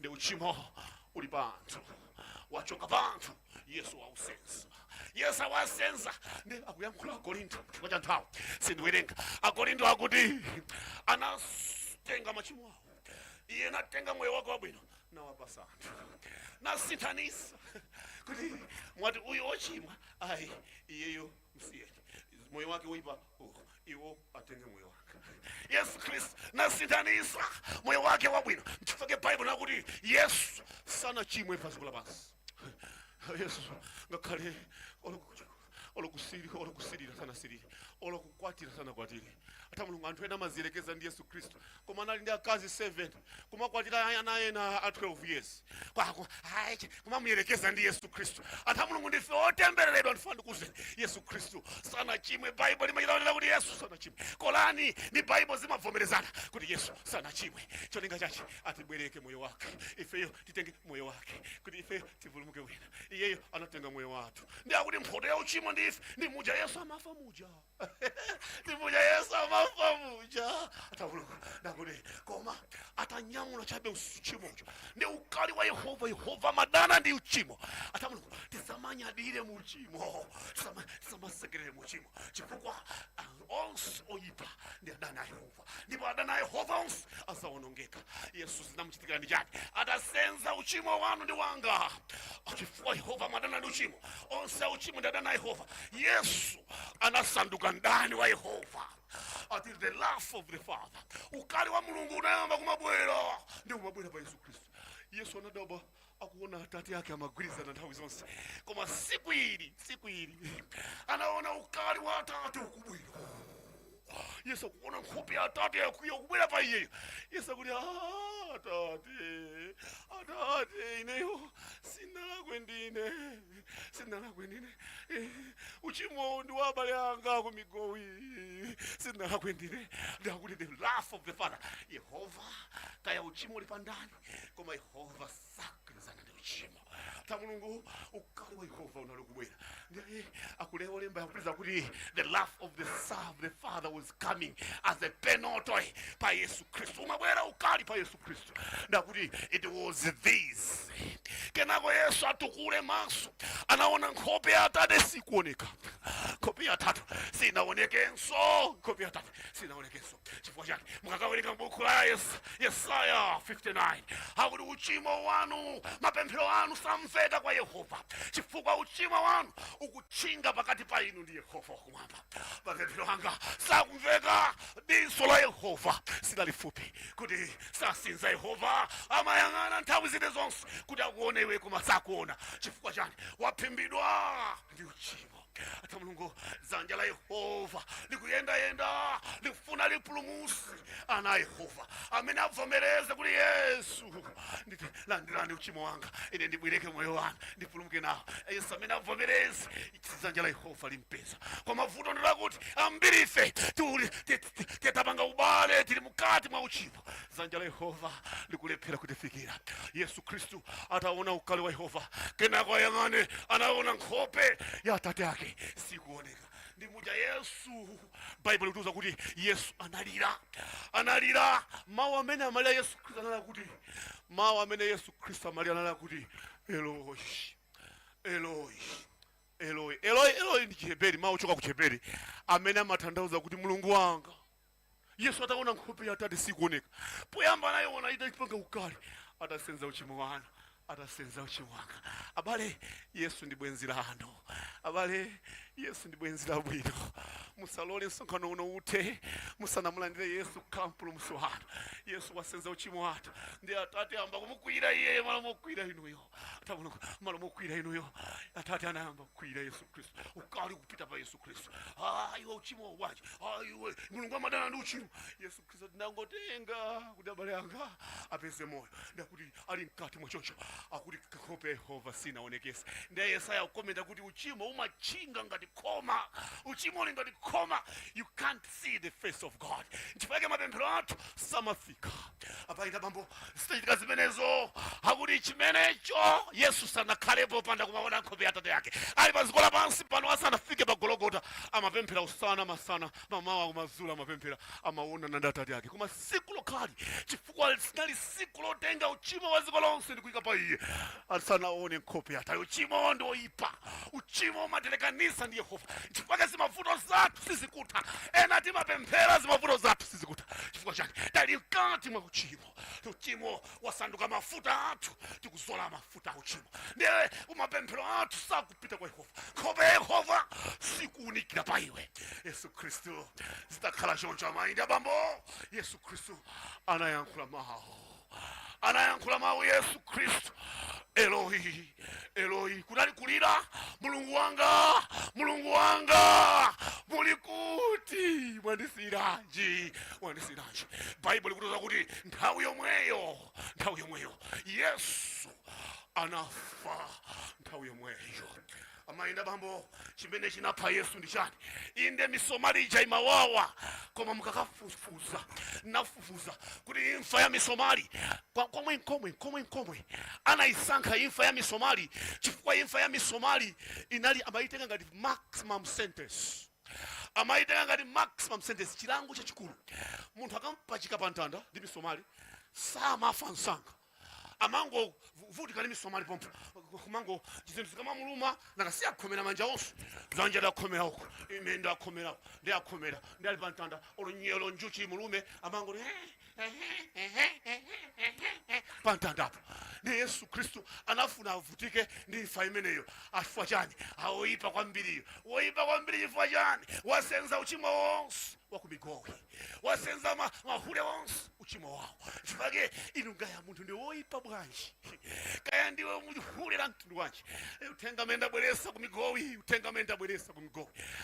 uchimo uli pa anthu wachoka pa anthu. Yesu wausenza. Yesu awasenza. Ndi akuyankhula Akorinto chifukwa cha nthawi sindiwerenga. Akorinto akuti anatenga machimo awo, iye natenga moyo wake wabwino nawapasa anthu, nasinthanisa kuti mwati uyu ochimwa ayi iyeyo msiyeni, moyo wake woipa iwo atenge moyo wake. Yesu Kristu nasinthanisa moyo wake wabwino. Chifukwa Bible nakuti Yesu sanachimwe pa dziko lapansi. Yesu ngakhale olokusirira sana sirira, olokukwatira sana kwatiri. Ata mulungu anthu ena amaziyerekeza ndi Yesu Kristu, koma anali ndi akazi 7, kumakwatira ana ena a 12 years. Kumamuyerekeza ndi Yesu Kristu. Ata mulungu ndife otembereredwa ndifuna kuzeni Yesu Kristu sana chimwe. Bible limayilonera kuti Yesu sana chimwe. Kolani ni Bible zimavomerezana kuti Yesu sana chimwe. Cholinga chachi atibwereke moyo wake, ifeyo titenge moyo wake, kuti ifeyo tivulumuke wina. Iyeyo anatenga moyo wathu. Ndiye kuti mphoto ya uchimo ndife, ndi muja Yesu amafa muja. Ndi muja Yesu amafa muja. Atavuluka ndakuti koma atanyamula chabe uchimo. Ndi ukali wa Yehova madana ndi uchimo. Atavuluka tisamanyadire mu uchimo, tisamasekerere mu uchimo, chifukwa onse oyipa ndi adana Yehova. Ndipo adana Yehova onse asaonongeka. Yesu zinamuchitikira ndi chake, atasenza uchimo wanu ndi wanga. Chifukwa Yehova madana ndi uchimo, onse uchimo ndi adana Yehova. Yesu anasanduka ndani wa Yehova. Until the love of the Father, ukali wa mulungu unayamba kumabwera, ndi umabwera pa Yesu Kristu. Yesu anadaba akuona atate yake amagwiriza na nthawi zonse, koma siku ili anaona ukali wa atate ukubwera. Yesu akuona nkhope ya atate yakubwera pa iyeyo. Yesu akuti atate ineyo sinalakwe ndine, uchimo ndi wa abale anga ku migowi, sinalakwe ndine. Ndakuti the love of the Father. Yehova kaya uchimo uli pandani, koma Yehova sakrizana ndi uchimo. Ta mulungu ukali wa Yehova unalukubwera. Ndiye akulewa lemba yakuliza kuti the love of the Father was coming as a penalty pa Yesu Kristu. Umabwera ukali pa Yesu Kristu. Ndakuti it was this. Kenako Yesu atukule maso, anaona nkhope ya atate sikuoneka. Nkhope ya atate sinaonekenso. Nkhope ya atate sinaonekenso. Chifukwa chake mukakawerenga m'buku la Yesaya 59, hakuti uchimo wanu, mapemphero anu samveka kwa Yehova, chifukwa uchimo wanu ukuchinga pakati pa inu ndi Yehova wakumwamba. Mapemphero anga sakumveka, diso la Yehova silalifupi kuti sasinza Yehova amayang'ana nthawi zine zonse kuti akuone iwe koma sakuona. Chifukwa chani? Waphimbidwa ndi uchimo. Ata mulungu dzanja la Yehova likuyendayenda likufuna lipulumusi ana Yehova amene avomereze kuti Yesu nditi landirani uchimo wanga, ine ndibwereke moyo wanga ndipulumuke nawo. Yesu amene avomereze dzanja la Yehova limpeza. Koma vuto ndilakuti ambiri ife tetapanga ubale tili mukati mwa uchimo, dzanja la Yehova likulephera kutifikira. Yesu Kristu ataona ukali wa Yehova, kenako ayang'ane anaona nkhope ya atate yake sikuoneka. Ndi muja Yesu, Bible ituza kuti Yesu analira. Mawu amene amalira Yesu Kristu analira kuti, mawu amene Yesu Kristu amalira analira kuti Eloi, Eloi, Eloi. Eloi ndi Chiheberi, mawu choka ku Chiheberi amene amatanthauza kuti mulungu wanga. Yesu ataona nkhope ya atate sikuoneka, poyamba anayiona itapanga ukali, atasenza uchimo wanu, atasenza uchimo wanga. Abale, Yesu ndi bwenzi lanu. Abale, Yesu ndi bwenzi la bwino. Musalole msonkhano uno ute, musanamulandire Yesu kampulumusi wanu. Yesu wasenza uchimo watu, ndi atate amba kumukwira iye mala mukwira inuyo. Atabunuka mala mukwira inuyo. Atate anayamba kukwira Yesu Kristu. Ukali kupita pa Yesu Kristu. Iwe uchimo wachi. Iwe mulungu amadana ndi uchimo. Yesu Kristu ndangotenga kuti abale anga apeze moyo. Ndakuti ali mkati mwachocho akuti nkhope Yehova sinaonekesa. Ndiye Yesaya ukomenda kuti uchimo umachinga ngati koma. Uchimo uli ngati koma. You can't see the face of God. Chifukwa mapemphero athu samafika. Apaita bambo sichitika zimenezo, akuti chimenecho Yesu sanakhalepo panda kumaona nkhope ya atate yake. Ali paziko lapansi pano asanafike pa Gologota, amapemphera usana masana, mamawa kumazula amapemphera amaona na atate yake. Koma siku lokhali, chifukwa sinali siku lotenga uchimo wa dziko lonse ndi kuyika pa iye, asanaone nkhope ya atate. Uchimo ndi oyipa, uchimo umatelekanisa ndi Yehova. Chifukwa zimavuto zathu sizikutha, ena timapemphera zimavuto zathu sizikutha. Chifukwa chake tali mkati mwa uchimo. Uchimo wasanduka mafuta athu, tikuzola mafuta uchimo. Ndiye umapemphero athu sakupita kwa Yehova. Nkhope ya Yehova sikuunikira pa iwe. Yesu Kristu zitakhala choncho amaindi abambo. Yesu Kristu anayankhula mawu. Anayankhula mawu Yesu Kristu. Eloi, Eloi, kunali kulira, mulungu wanga, mulikuti, mwandisiranji. Bible likutoza kuti nthawi yomweyo, Yesu anafa nthawi yomweyo. Amaina bambo, chimene chinapha Yesu ndi chani? Inde misomali ija imawawa, koma mukakafufuza, nafufuza kuti imfa ya misomali komwe anaisankha imfa ya misomali chifukwa imfa ya misomali inali amaitenga ngati maximum sentence. Chilango chachikulu. Munthu akampachika pa ntanda ndi misomali samafa msanga. Amango vutika ndi misomali pompo. Kumango chizinthu zikamamuluma nakasiya kukhomera manja onse. Dzanja lakhomera uko, ine ndakhomera, ndiakhomera, ndali pa ntanda olunyelo njuchi mulume amango pa ntandapo. Ndi Yesu Kristu anafuna avutike ndi imfa imeneyo. Afa chani? Aoipa kwambiriyo. Woipa kwambiri chifukwa chani? Wasenza uchimo wonse wakumigowi. Wasenza mahule wonse uchimo wawo. Chifukwa inu ngaya munthu ndi woipa bwanji. Kaya ndiwe muhule la mtundu wanji. Utenga menda bweresa kumigowi.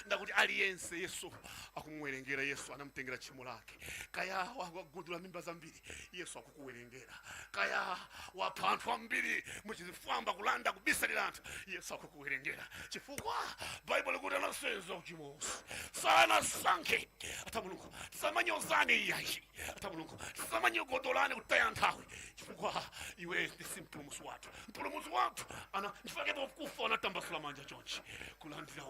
Ndakuti aliyense Yesu akumwerengera. Yesu anamtengera chimo lake. Kaya wagudula mimba zambiri, Yesu akukuwerengera. Kaya wapha anthu ambiri muchizifwamba kulanda kubisalira anthu, Yesu akukuwerengera. Chifukwa Bible kuti anasenza uchimo wonse. Sana sanke ata mulungu tisamanyozane iyayi. Ata mulungu tisamanyogodolane kutaya nthawi. Chifukwa iwe ndi mpulumutsi wathu. Mpulumutsi wathu chifukwa pokufa anatambasula manja chonchi kulandira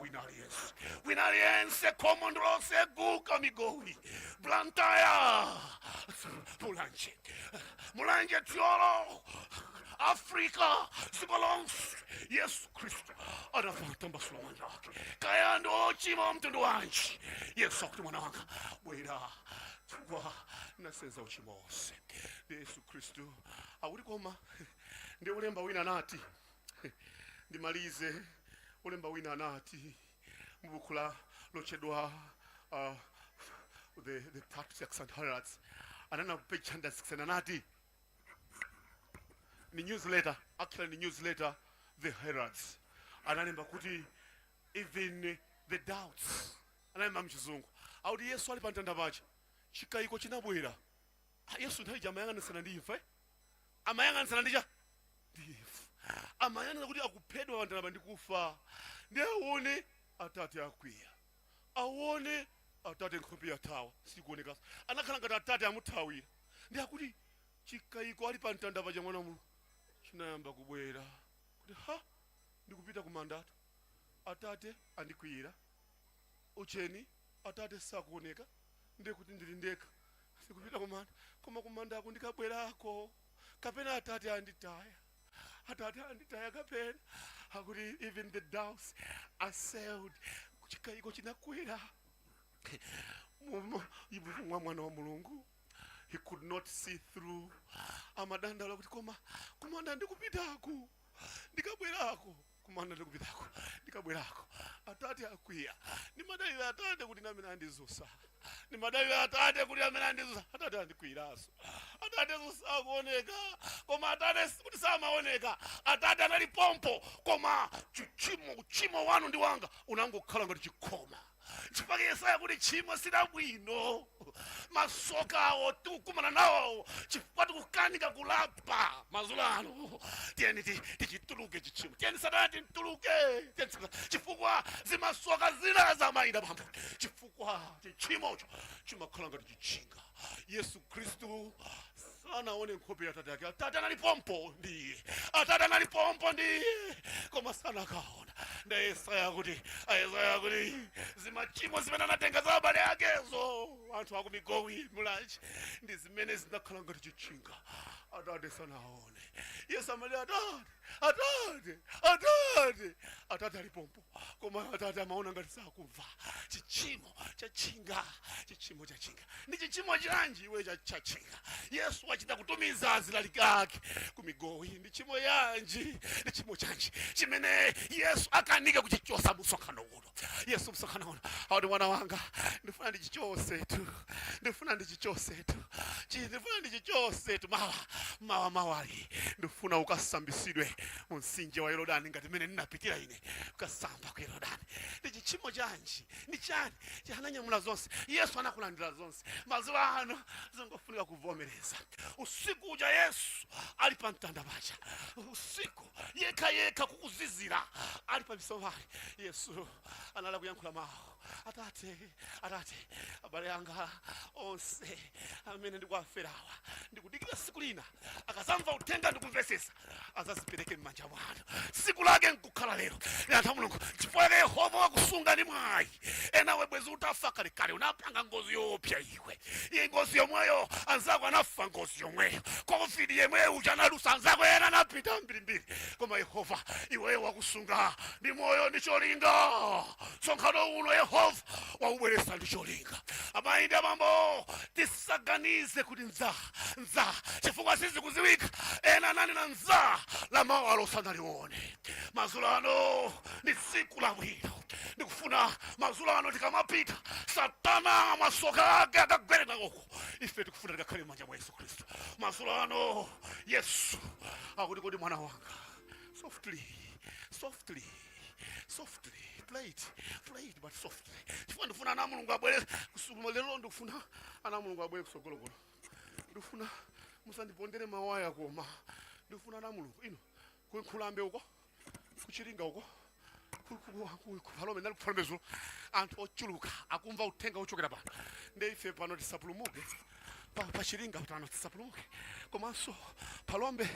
wina aliyense common rose guka migowi Blantaya mulanje tiolo Afrika sikolonsi Yesu Kristu anatambasula manja wake. Kaya ndo chimo mtundu wanji Yesu akuti mwana wanga bwera chifukwa nasenza uchimo wonse. Yesu Kristu akuti koma ndi ulemba wina nati ndimalize ulemba wina nati mbukula lochedwa the 3600 anana page 106 nati ni newsletter, actually newsletter the Heralds analemba kuti even the doubts analemba mchizungu auti Yesu ali pa ntanda pacha chikayiko chinabwera. Yesu nthawi amayang'anisana ndi imfa, amayang'anisana ndi cha amayang'ana kuti akuphedwa pa ntanda ndi kufa. Ndi aone Atate akwiya, aone Atate nkhope yathawa sikuoneka, anakhala ngati Atate amuthawira. Ndi akuti chikayiko ali pa ntanda pacha mwana mulungu chinayamba kubwera kuti ndikupita ku mandatu, Atate andikwiyira, ucheni Atate sakuoneka, ndikuti ndili ndekha sikupita kumanda, koma kumanda ako ndikabwerako kapena Atate anditaya. Kapena akuti even the doubts are sailed. Chikayiko chinakwera mwana wa mulungu. He could not see through. Amadandala kuti koma kumanda ndikupitako ndikabwerako, kumanda ndikupitako ndikabwerako. Atate akwiya. Ni madalira Atate kuti nami nandizusa. Ni madalira Atate kuti nami nandizusa. Atate andikwiraso. Atate sakuoneka, koma Atate kuti samaoneka. Atate anali pompo, koma uchimo wanu ndi wanga unangokhala ngati chikoma. Chifukwa Yesaya kuti chimo sidabwino, masoka awo tikukumana nawo chifukwa tikukanika kulapa mazulano. Tiyeni tichituluke chichimo, tiyeni Satana tituluke, chifukwa zimasoka zina zamayina bambo, chifukwa chichimocho chimakhala ngati chichinga. Yesu Kristu anaone nkhope ya Atate yake. Atate analipompo ndiye, Atate analipompo ndiye, koma sana kaona. Nda Yesaya kuti zimachimo zimene anatenga za abale akezo anthu akumigowi mulanje ndi zimene zinakhala ngati chichinga. Atate sanaone. Yesu amali Atate alipompo, koma Atate amaona ngati sakumva chichimo chachinga chichimo chachinga ndi chichimo chanji iwe chachinga Yesu wachita kutumiza azilalikake kumigowi ndi chimo yanji ndi chimo chanji chimene Yesu akanika kuchichosa msonkhano uno Yesu msonkhano uno awati mwana wanga ndifuna ndichichose tu ndifuna ndichichose tu mawali ndifuna ukasambisidwe mumtsinje wa Yorodani ngati mene ninapitira ine ukasamba ku Yorodani ndi chimo chanji ndi chani chihananyamula zonse Yesu anakulandira zonse mazulo ano zingofunika kuvomereza usiku uja Yesu ali pa mtanda pacha usiku yekha kukuzizira ali pa misomali Yesu anala kuyankhula mawu atate abale anga onse amene ndikuwaferawa ndikudikira siku lina akazamva uthenga ndikumvesesa azazipereke m'manja mwanu siku lake nkukhala lero anthu Mulungu chifukwa Yehova wakusunga ndi mwayi ena webwezi utafa kalekale unapanga ngozi yopya iwe ngozi yomweyo anzako anafa ngozi yomweyo COVID yemweyo uja analusa anzako ena anapita mbirimbiri koma Yehova iweyo wakusunga ndi moyo ndi cholinga msonkhano uno Yehova waubweresa ndi cholinga amayindi amambo tisaganize kuti nza chifukwa sisi kuziwika ena nani na nza la mawu alosanalione mazulo ano ndi siku labwino ndikufuna mazulo ano tikamapita Satana masoka ake akagwereka uko ife tikufuna tikakhale m'manja mwa Yesu Kristu mazulo ano Yesu akuti kodi mwana wanga softly play it but softly chifukwa ndifuna ana Mulungu abwere lero ndikufuna ana Mulungu abwere kusogologolo ndifuna musandipondere mawaya koma ndifuna ana Mulungu ino kunkhulambe uko kuchiringa uko kuphalome ndali kuphalome zulo anthu ochuluka akumva uthenga uchokera pano ndi ife pano tisapulumuke pachiringa pano tisapulumuke komanso palombe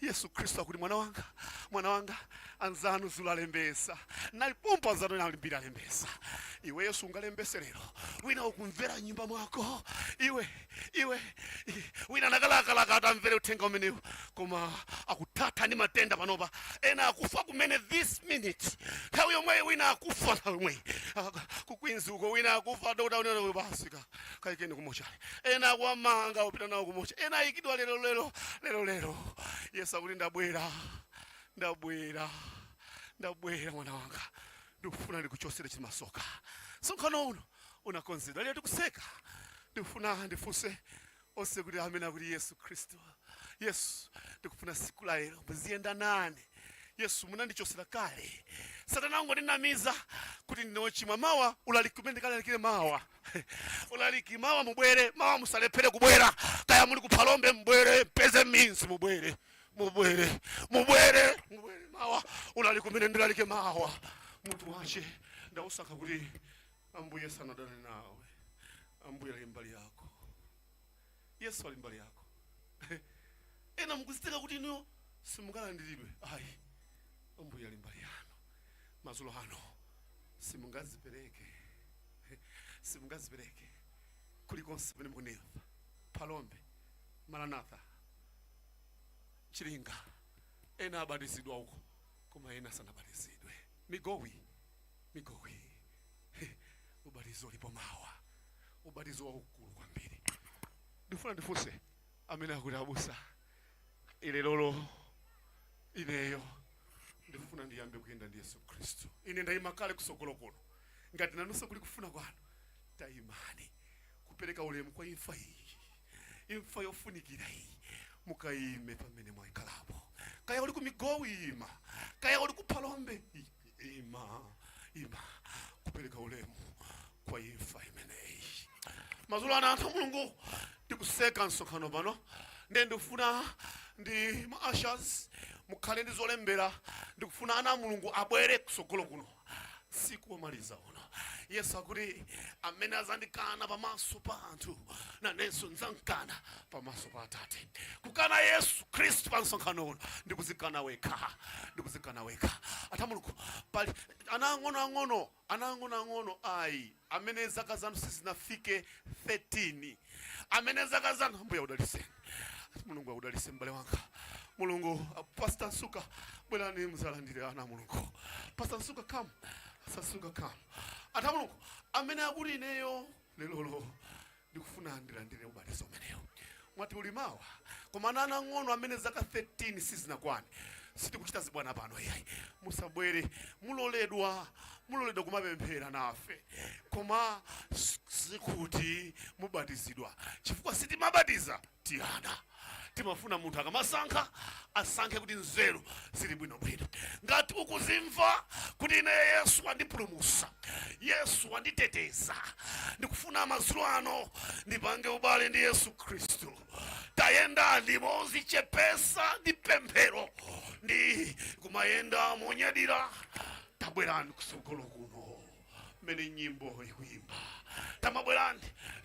Yesu Kristu akuti mwana wanga anzanu zulo alembesa nalipompa anzanu nalimbira alembesa iwe Yesu ungalembese lero wina ukumvera nyumba mwako iwe wina nakalaka atamvere uthenga umenewu koma akuthatha ndi matenda panopa ena akufa kumene this minute nthawi yomwe wina akufa nthawi yomwe kukwinzi uko wina akufa dota basika kaikeni kumochali ena akuamanga upita nawo kumocha ena ikidwa lero Yesu akuti ndabwera mwana wanga ndikufuna ndikuchosere chimasoka msonkhano uno unakonzedwa lero tikuseka ndikufuna ndifunse onse kuti amene akuti Yesu Kristu Yesu ndikufuna siku la lero muziyenda nane Yesu munandichosera kale Satana ngodinamiza kuti ndinochimwa mawa ulaliki ndikalalikire mawa ulaliki mawa mubwere mawa musalephere kubwera kaya muli kuphalombe mbwere peze minsi mubwere mawa ulaliki ndilalike mawa munthu wache ndausaka kuti Ambuye sanadane nawe Ambuye ali mbali yako Yesu ali mbali yako ena mukuziteka kuti ino simungalandiridwe ayi Ambuye ali mbali yanu mazulo ano simungazipereke kulikonse pene mukuneva palombe Maranatha chiringa ena abatizidwa uko koma ena sanabatizidwe migowi ubatizo lipo mawa ubatizo wa ukulu kwambiri ndifuna ndifunse amene akuti abusa ile lolo ineyo ndifuna ndiyambe kuyenda ndi Yesu Kristu ine ndayima kale kusogolokolo ngati nanunso kuli kufuna kwanu tayimani kupereka ulemu kwa imfa yofunikira iyi mukayime pamene mwaikhalapo kaya uli kumigowi ima kaya uli kuphalombe ima kupereka ulemu kwa imfa imeneyi mazulo ana anthu Mulungu ndikuseka msonkhano pano ndifuna ndi ma-ushers mukhale ndi zolembera ndikufuna ana Mulungu abwere kusogolo kuno siku omaliza uno Yesu akuti amene azandikana pamaso pa anthu nanenso nzankana pamaso pa Atate kukana Yesu Kristu pa msonkhano uno ndikuzikana wekha ata Mulungu pali anang'ono ayi amene zaka zanu sizinafike 13 amene zaka zanu Ambuye udaliseni Mulungu udalise mbale wanga Mulungu Pastor Nsuka bwelani mzalandire ana Mulungu Pastor Nsuka come sasunga kama ata mulungu amene akuti ineyo lero ndikufuna ndilandire ubatizo umeneyo mwati ulimawa koma ana ng'ono amene zaka 13 sizinakwani sitikuchita zibwana pano yayi musabwere muloledwa kumapemphera nafe koma sikuti mubatizidwa chifukwa sitimabatiza tiana timafuna munthu akamasankha asankhe kuti nzeru zili bwinobwino ngati ukuzimva kuti ine Yesu wandipulumutsa Yesu wanditeteza ndikufuna madzulo ano ndipange ubale ndi Yesu Khristu tayenda limodzi chepesa ndi pemphero ndi kumayenda monyadira tabwerani kusogolo kuno mene nyimbo ikuyimba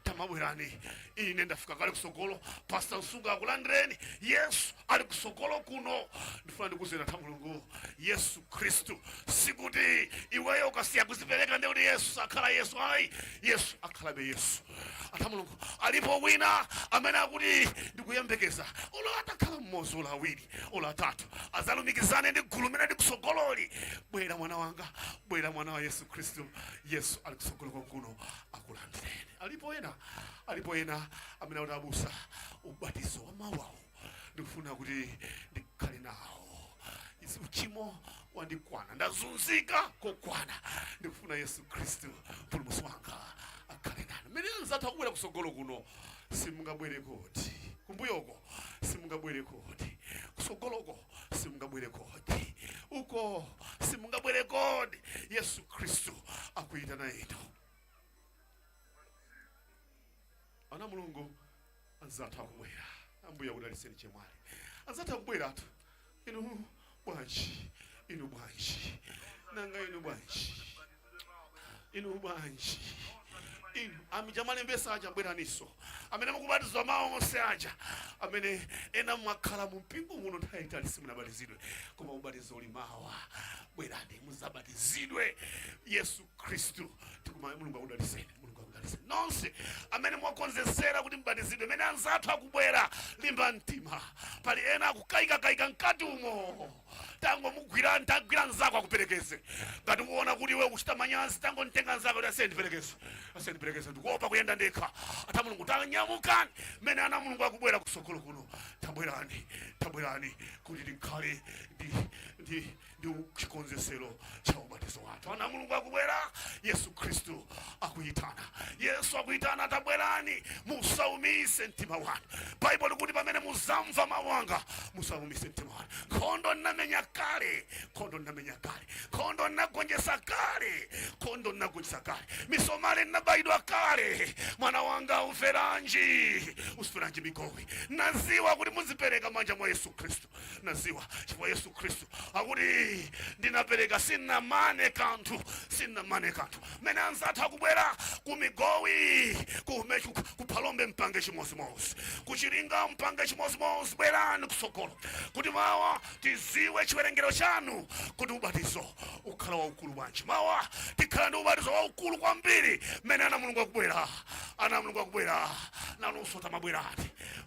tamabwerani ine ndafika kale kusogolo Pastor Nsunga akulandireni Yesu ali kusogolo kuno ndifuna ndikuzena ta mulungu Yesu Khristu sikuti iweyo ukasiya kuzipereka ndi kuti Yesu akhala Yesu ayi Yesu akhalabe Yesu ata mulungu alipo wina amene akuti ndikuyembekeza ola atakhala mmodzi ola awiri ola atatu azalumikizane ndi gulu limene ndi kusogololi bwera mwana wanga bwera mwana wa Yesu Khristu Yesu ali kusogolo kuno akulandireni alipo ena amene utabusa ubatizo wa mawawo ndikufuna kuti ndikhale nawo uchimo wandikwana ndazunzika kokwana ndikufuna Yesu Khristu mpulumutsi wanga akhale nanu mene nzatha kubwera kusogolo kuno simungabwere kodi kumbuyoko simungabwere kodi kusogoloko simungabwere kodi uko simungabwere kodi Yesu Khristu akuyitana ino ana mulungu anzatha kubwera ambuya udaliseni chemwali anzatha kubwera atu inu bwanji nanga inu bwanji amijamale mbesa aja bweraniso amene mukubatizwa mawu onse aja amene ena mwakhala mu mpingo muno nthawi simunabatizidwe koma ubatizo ulimawa bwerani muzabatizidwe Yesu Khristu tikuma mulungu akudaliseni nonse amene mwakonzesera kuti mbatizidwe mene anzathu akubwera limba mtima pali ena akukayika mkati umo tango mugwira nzako akuperekeze ngati muona kuti iwe ukuchita manyazi tango ntenga nzako kuti asendiperekeze ndikuopa kuyenda ndekha ata mulungu tanyamukani mene ana mulungu akubwera kusogolo kuno tabwerani kuti tikhale ndi chikonzesero cha ubatizo wathu ana mulungu akubwera Yesu Khristu akuyitana Yesu akuyitana tabwerani musaumise mtima wanu Bible likuti pamene muzamva mawu anga musaumise mtima wanu nkhondo namenya kale nkhondo nagonjesa kale misomali nabayidwa kale mwana wanga usiferanji migowi naziwa kuti muzipereka manja mwa Yesu Khristu naziwa chifukwa Yesu Khristu akuti ndinapereka sina mane kanthu mene anzatha kubwera kumigowi kuphalombe mpange chimozimozi kuchilinga mpange chimozimozi bwerani kusogolo kuti mawa tiziwe chiwerengero chanu kuti ubatizo ukhala waukulu bwanji mawa tikhala ndi ubatizo waukulu kwambiri mene ana mulungu akubwera nanunso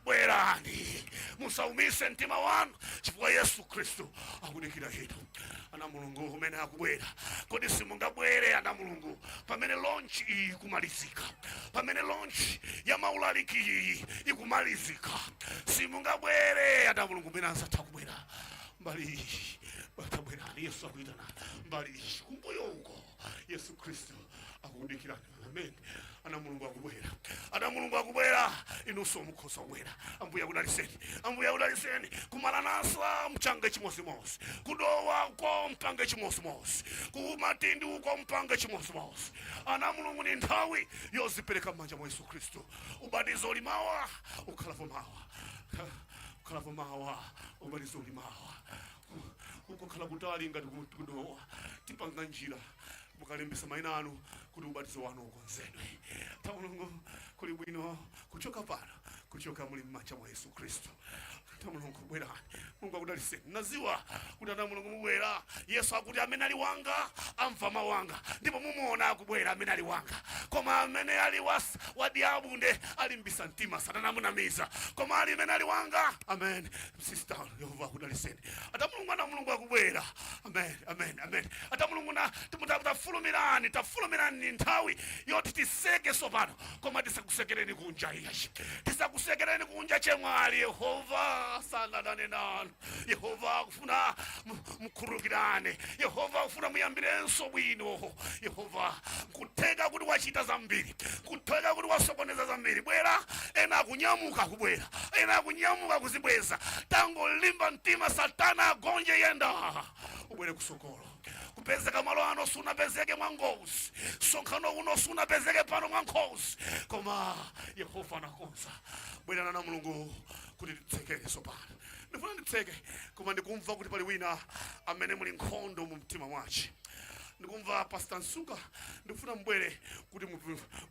bwerani musaumise mtima wanu chifukwa Yesu Khristu akudikira inu ana mulungu umene akubwera kodi simungabwere ana mulungu pamene launch ikumalizika pamene launch ya maulaliki ikumalizika simungabwere ana mulungu umene anzatha kubwera mbali batabwerani Yesu akuyitana mbali kumbuyo uko Yesu Khristu akudikirani amen ana mulungu akubwera inunso mukhoza kubwera ambuya akudaliseni kumaranasa mchange chimozimozi kudowa uko mpange chimozimozi kumatindi uko mpange chimozimozi ana mulungu ni nthawi yozipereka m'manja mwa Yesu Khristu ubatizo ulimawa ukhalavo mawa ubatizo ulimawa uko khala kutali ngati kudowa tipanga njira mukalembesa mayina anu kuti ubatizo wanu ukonzedwe ta mulungu kuli bwino kuchoka pano kuchoka muli macha mwa Yesu Kristo. Mulungu bwera Mungu akudalise naziwa kuti ana Mulungu mubwera Yesu akuti amene ali wanga amva mawanga ndipo mumuona akubwera amene ali wanga koma amene ali wadi abunde ali mbisa mtima satana munamiza koma ali amene ali wanga amen sister Yehova akudaliseni ata Mulungu ana Mulungu akubwera amen amen amen ata Mulungu na tafulumirani nthawi yoti tiseke sopano koma tisakusekereni kunja iyashi tisakusekereni kunja chemwali Yehova sana nanu Yehova kufuna mkurukirane Yehova kufuna muyambirenso bwino Yehova kutega kuti wachita zambiri kutega kuti wasokoneza zambiri bwera ena kunyamuka kubwera ena kunyamuka kuzibweza tango limba mtima satana agonje yenda ubwere kusokolo kupezeka malo ano sunapezeke mwangozi sonkhano uno sunapezeke pano mwangozi koma Yehova nakonza bwera na Mulungu kuti titsekere sopano ndifuna nditseke koma ndikumva kuti pali wina amene muli nkhondo mu mtima mwace ndikumva Pastor Nsuka ndifuna mbwere kuti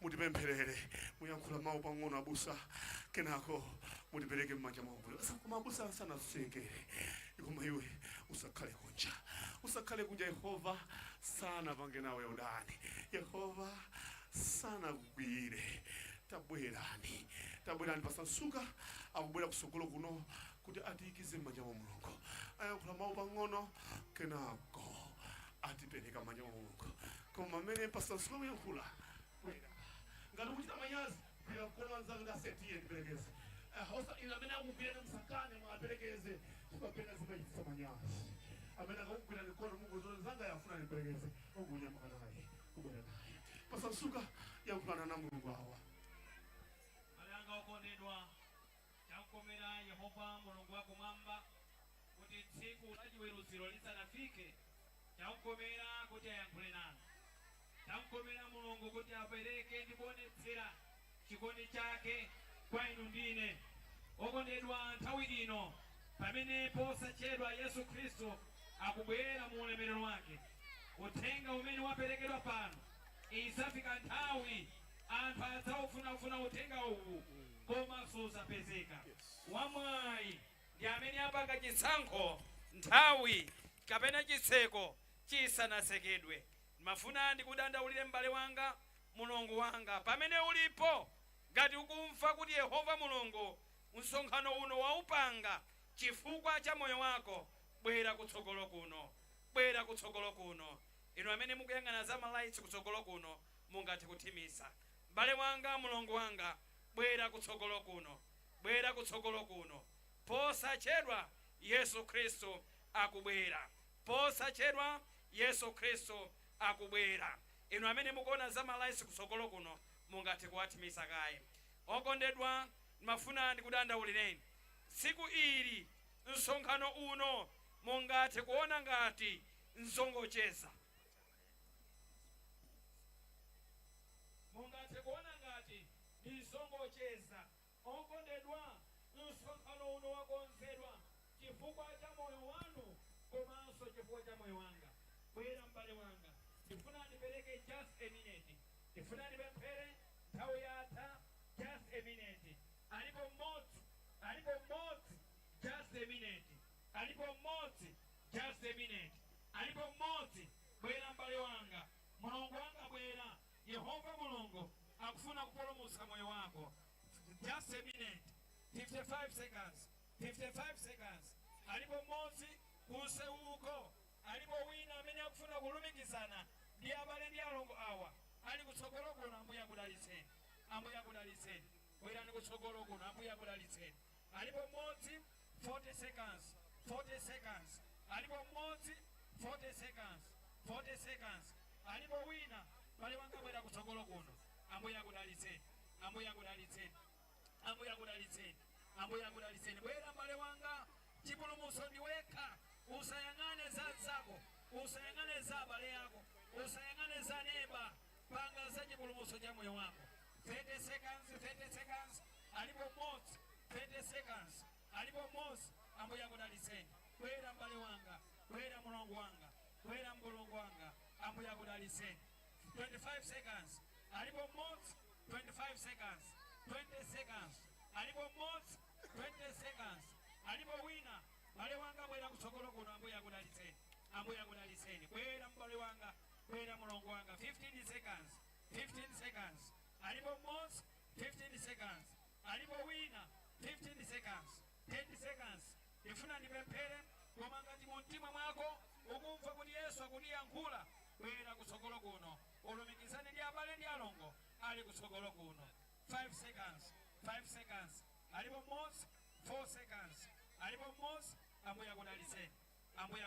mutipempherere muyankhula mawu pang'ono abusa kenako mutipereke m'manja mwawo koma abusa sanasekere koma iwe usakhale kunja Yehova sana pange nawe udani Yehova sana kugwire tabwerani Pastor Nsuka akubwera kusogolo kuno kuti atiikize m'manja mwa Mulungu ayankhula mawu pang'ono kenako atipereka m'manja mwa Mulungu koma amene Pastor Nsuka uyankhula bwera ngati kuchita manyazi yakona nzanga ndasetiye ndiperekeze hosa ina amene akugwira msakane mwaperekeze kupapena zimachitisa manyazi amene akugwira nikono Mungu zone zanga yafuna ndiperekeze ungunyamaka naye kubwera naye Pastor Nsuka yankhulana na Mulungu awa okondedwa chakomera Yehova Mulungu wako mwamba kuti tsiku la chiweruziro lisanafike chakomera kuti ayankhule nanu chakomera Mulungu kuti apereke ndikuonetsera chikondi chake kwa inu ndine okondedwa nthawi ino pamene posachedwa Yesu Kristo akubwera mu ulemerero wake uthenga umene waperekedwa pano isafika nthawi anthu adzaufuna uthenga uwu koma suzapezeka wamwayi ndi amene apanga chisankho nthawi kapena chitseko chisanasekedwe mafuna ndikudandaulire m'bale wanga Mulungu wanga pamene ulipo ngati ukumva kuti Yehova Mulungu msonkhano uno waupanga chifukwa cha moyo wako bwera kutsogolo kuno inu amene mukuyang'ana za malaitsi kutsogolo kuno mungathe kuthimisa m'bale wanga Mulungu wanga bwera kutsogolo kuno posachedwa Yesu Kristo akubwera posachedwa Yesu Kristo akubwera inu amene mukuona za malaitsi kutsogolo kuno mungathe kuwathimisa kaye okondedwa mafuna ndikudandaulireni siku ili msonkhano uno mungathe kuona ngati nzongocheza mungathe kuona ngati nzongocheza okondedwa msonkhano uno wakonzedwa chifukwa cha moyo wanu komanso chifukwa cha moyo wanga bwera m'bale wanga ndifuna ndipereke just a minute ndifuna ndipemphere nthawi yatha just a minute alipo mmodzi just a minute alipo mmodzi just a minute alipo mmodzi bwera m'bale wanga Mulungu wanga bwera Yehova Mulungu akufuna kupulumutsa moyo wako just a minute 55 seconds alipo mmodzi kuseuko alipo wina amene akufuna kulumikizana ndi abale ndi alongo awa ali kutsogolo kuno ambuye akudalitseni bwerani kutsogolo kuno ambuye akudalitseni alipo mmodzi 40 seconds alipo mmodzi 40 seconds alipo wina bale wanga bwera kutsogolo kuno ambuye akudalitseni bwera mbale wanga chipulumutso ndi wekha usayang'ane za zako usayang'ane za abale yako usayang'ane za neba panga za chipulumutso cha moyo wako 30 seconds alipo mmodzi 30 seconds alipo mmodzi ambuye akudalitseni bwera mbale wanga bwera Mulungu wanga bwera Mulungu wanga ambuye akudalitseni 25 seconds alipo mmodzi 25 seconds 20 seconds alipo mmodzi bale wanga bwera kusokolo kuno ambuya kudaliseni bwera mbale wanga bwera mulongo wanga 15 seconds alipo Mos 15 seconds alipo Wina 15 seconds 10 seconds ifuna ndipemphere koma ngati mumtima mwako ukumva kuti Yesu akuyankhula bwera kusokolo kuno ulumikizane ndi abale ndi alongo ali kusokolo kuno 5 seconds alipo Mos 4 seconds alipo Mos ambuya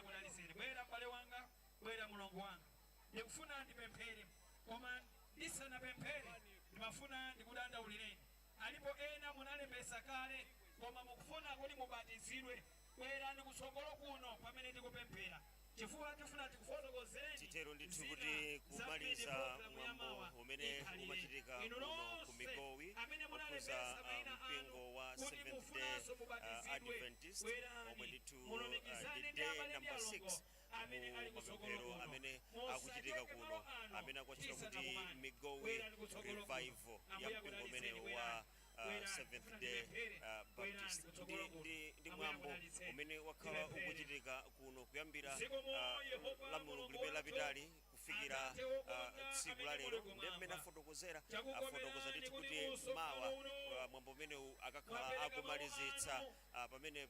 kudaliseni bwera mbale wanga bwera mulongo wanga ndikufuna ndipemphere koma ndisanapemphere ndimafuna ndikudandaulireni alipo ena munalembesa kale koma mukufuna kuti mubatizidwe bwerani kusokolo kuno pamene ndikupemphera chifukwa tifuna tikufotokozereni titero ndithu kuti kumaliza mwambo umene umachitika kuno ku Migowi okuza mpingo wa Seventh Day Adventist omwe ndithu ndi day number 6 mapemphero amene akuchitika kuno amene akuchita kuti Migowi revival ya mpingo umene wa Seventh Day Baptist ndi mwambo umene wakhala ukuchitika kuno kuyambira la Mulungu libe lapitali kufikira tsiku la lero ndi mmene afotokoza ndithu kuti mawa mwambo umene akakhala akumalizitsa pamene ndi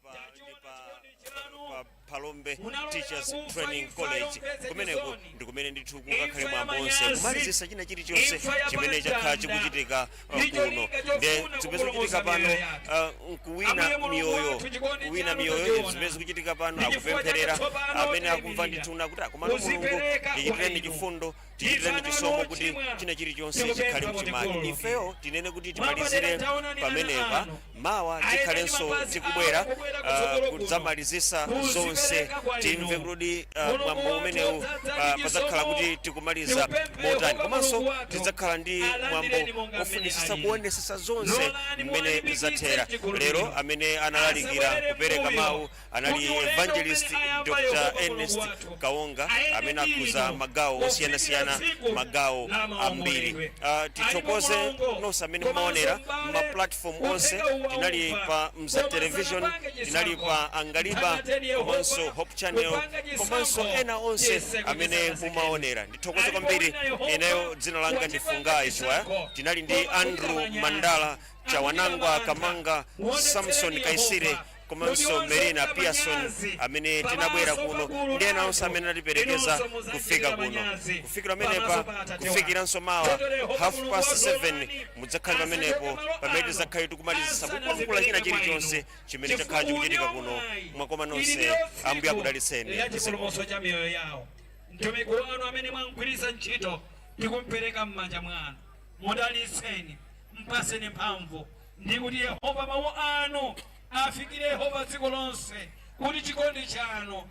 pa Palombe Teachers Training College kumeneko ndi kumene ndithu kukakhale mwambo onse kumalizitsa china chilichonse chimene chakhala chikuchitika kuno ndi zimene zikuchitika pano kuwina miyoyo zimene zikuchitika pano akupempherera amene akumva ndithu kuti akomano Mulungu tichitireni chifundo tichitireni chisomo kuti china chilichonse chikhale mchimake ifeyo tinene kuti timalizire pamenepa mawa tikhalenso tikubwera kudzamalizisa zonse timve kuti mwambo umenewu pazakhala kuti tikumaliza motani komanso tidzakhala ndi mwambo ofunisisa kuonesesa zonse mmene zathera lero amene analalikira kupereka mawu anali evangelist Dr. Ernest Kawonga amene akhuza magawo osiyanasiyana magawo ambiri tithokoze nonse amene mumaonera ma platform onse tinali pa Mza Television tinali pa Angaliba komanso Hope Channel komanso ena onse amene mumaonera ndithokoze kwambiri ineyo dzina langa ndi Fungai Chwa tinali ndi Andrew Mandala Chawanangwa Kamanga Samson Kaisire komanso Merina Pearson amene tinabwera kuno ndi ena onse amene atiperekeza kufika kuno kufikira pamenepa kufikiranso mawa 7:30 mudzakhala pamenepo pamene tidzakhala tikumalizisa kukwangula china chilichonse chimene chakhala chikuchitika kuno mwakoma nonse ambuye akudalitseni chipulumutso cha miyoyo yawo mtumiki wanu amene mwamugwiritsa ntchito tikumpereka m'manja mwanu mudalitseni mpaseni mphamvu ndi kuti Yehova mawu anu afikire Yehova dziko lonse kuti chikondi chanu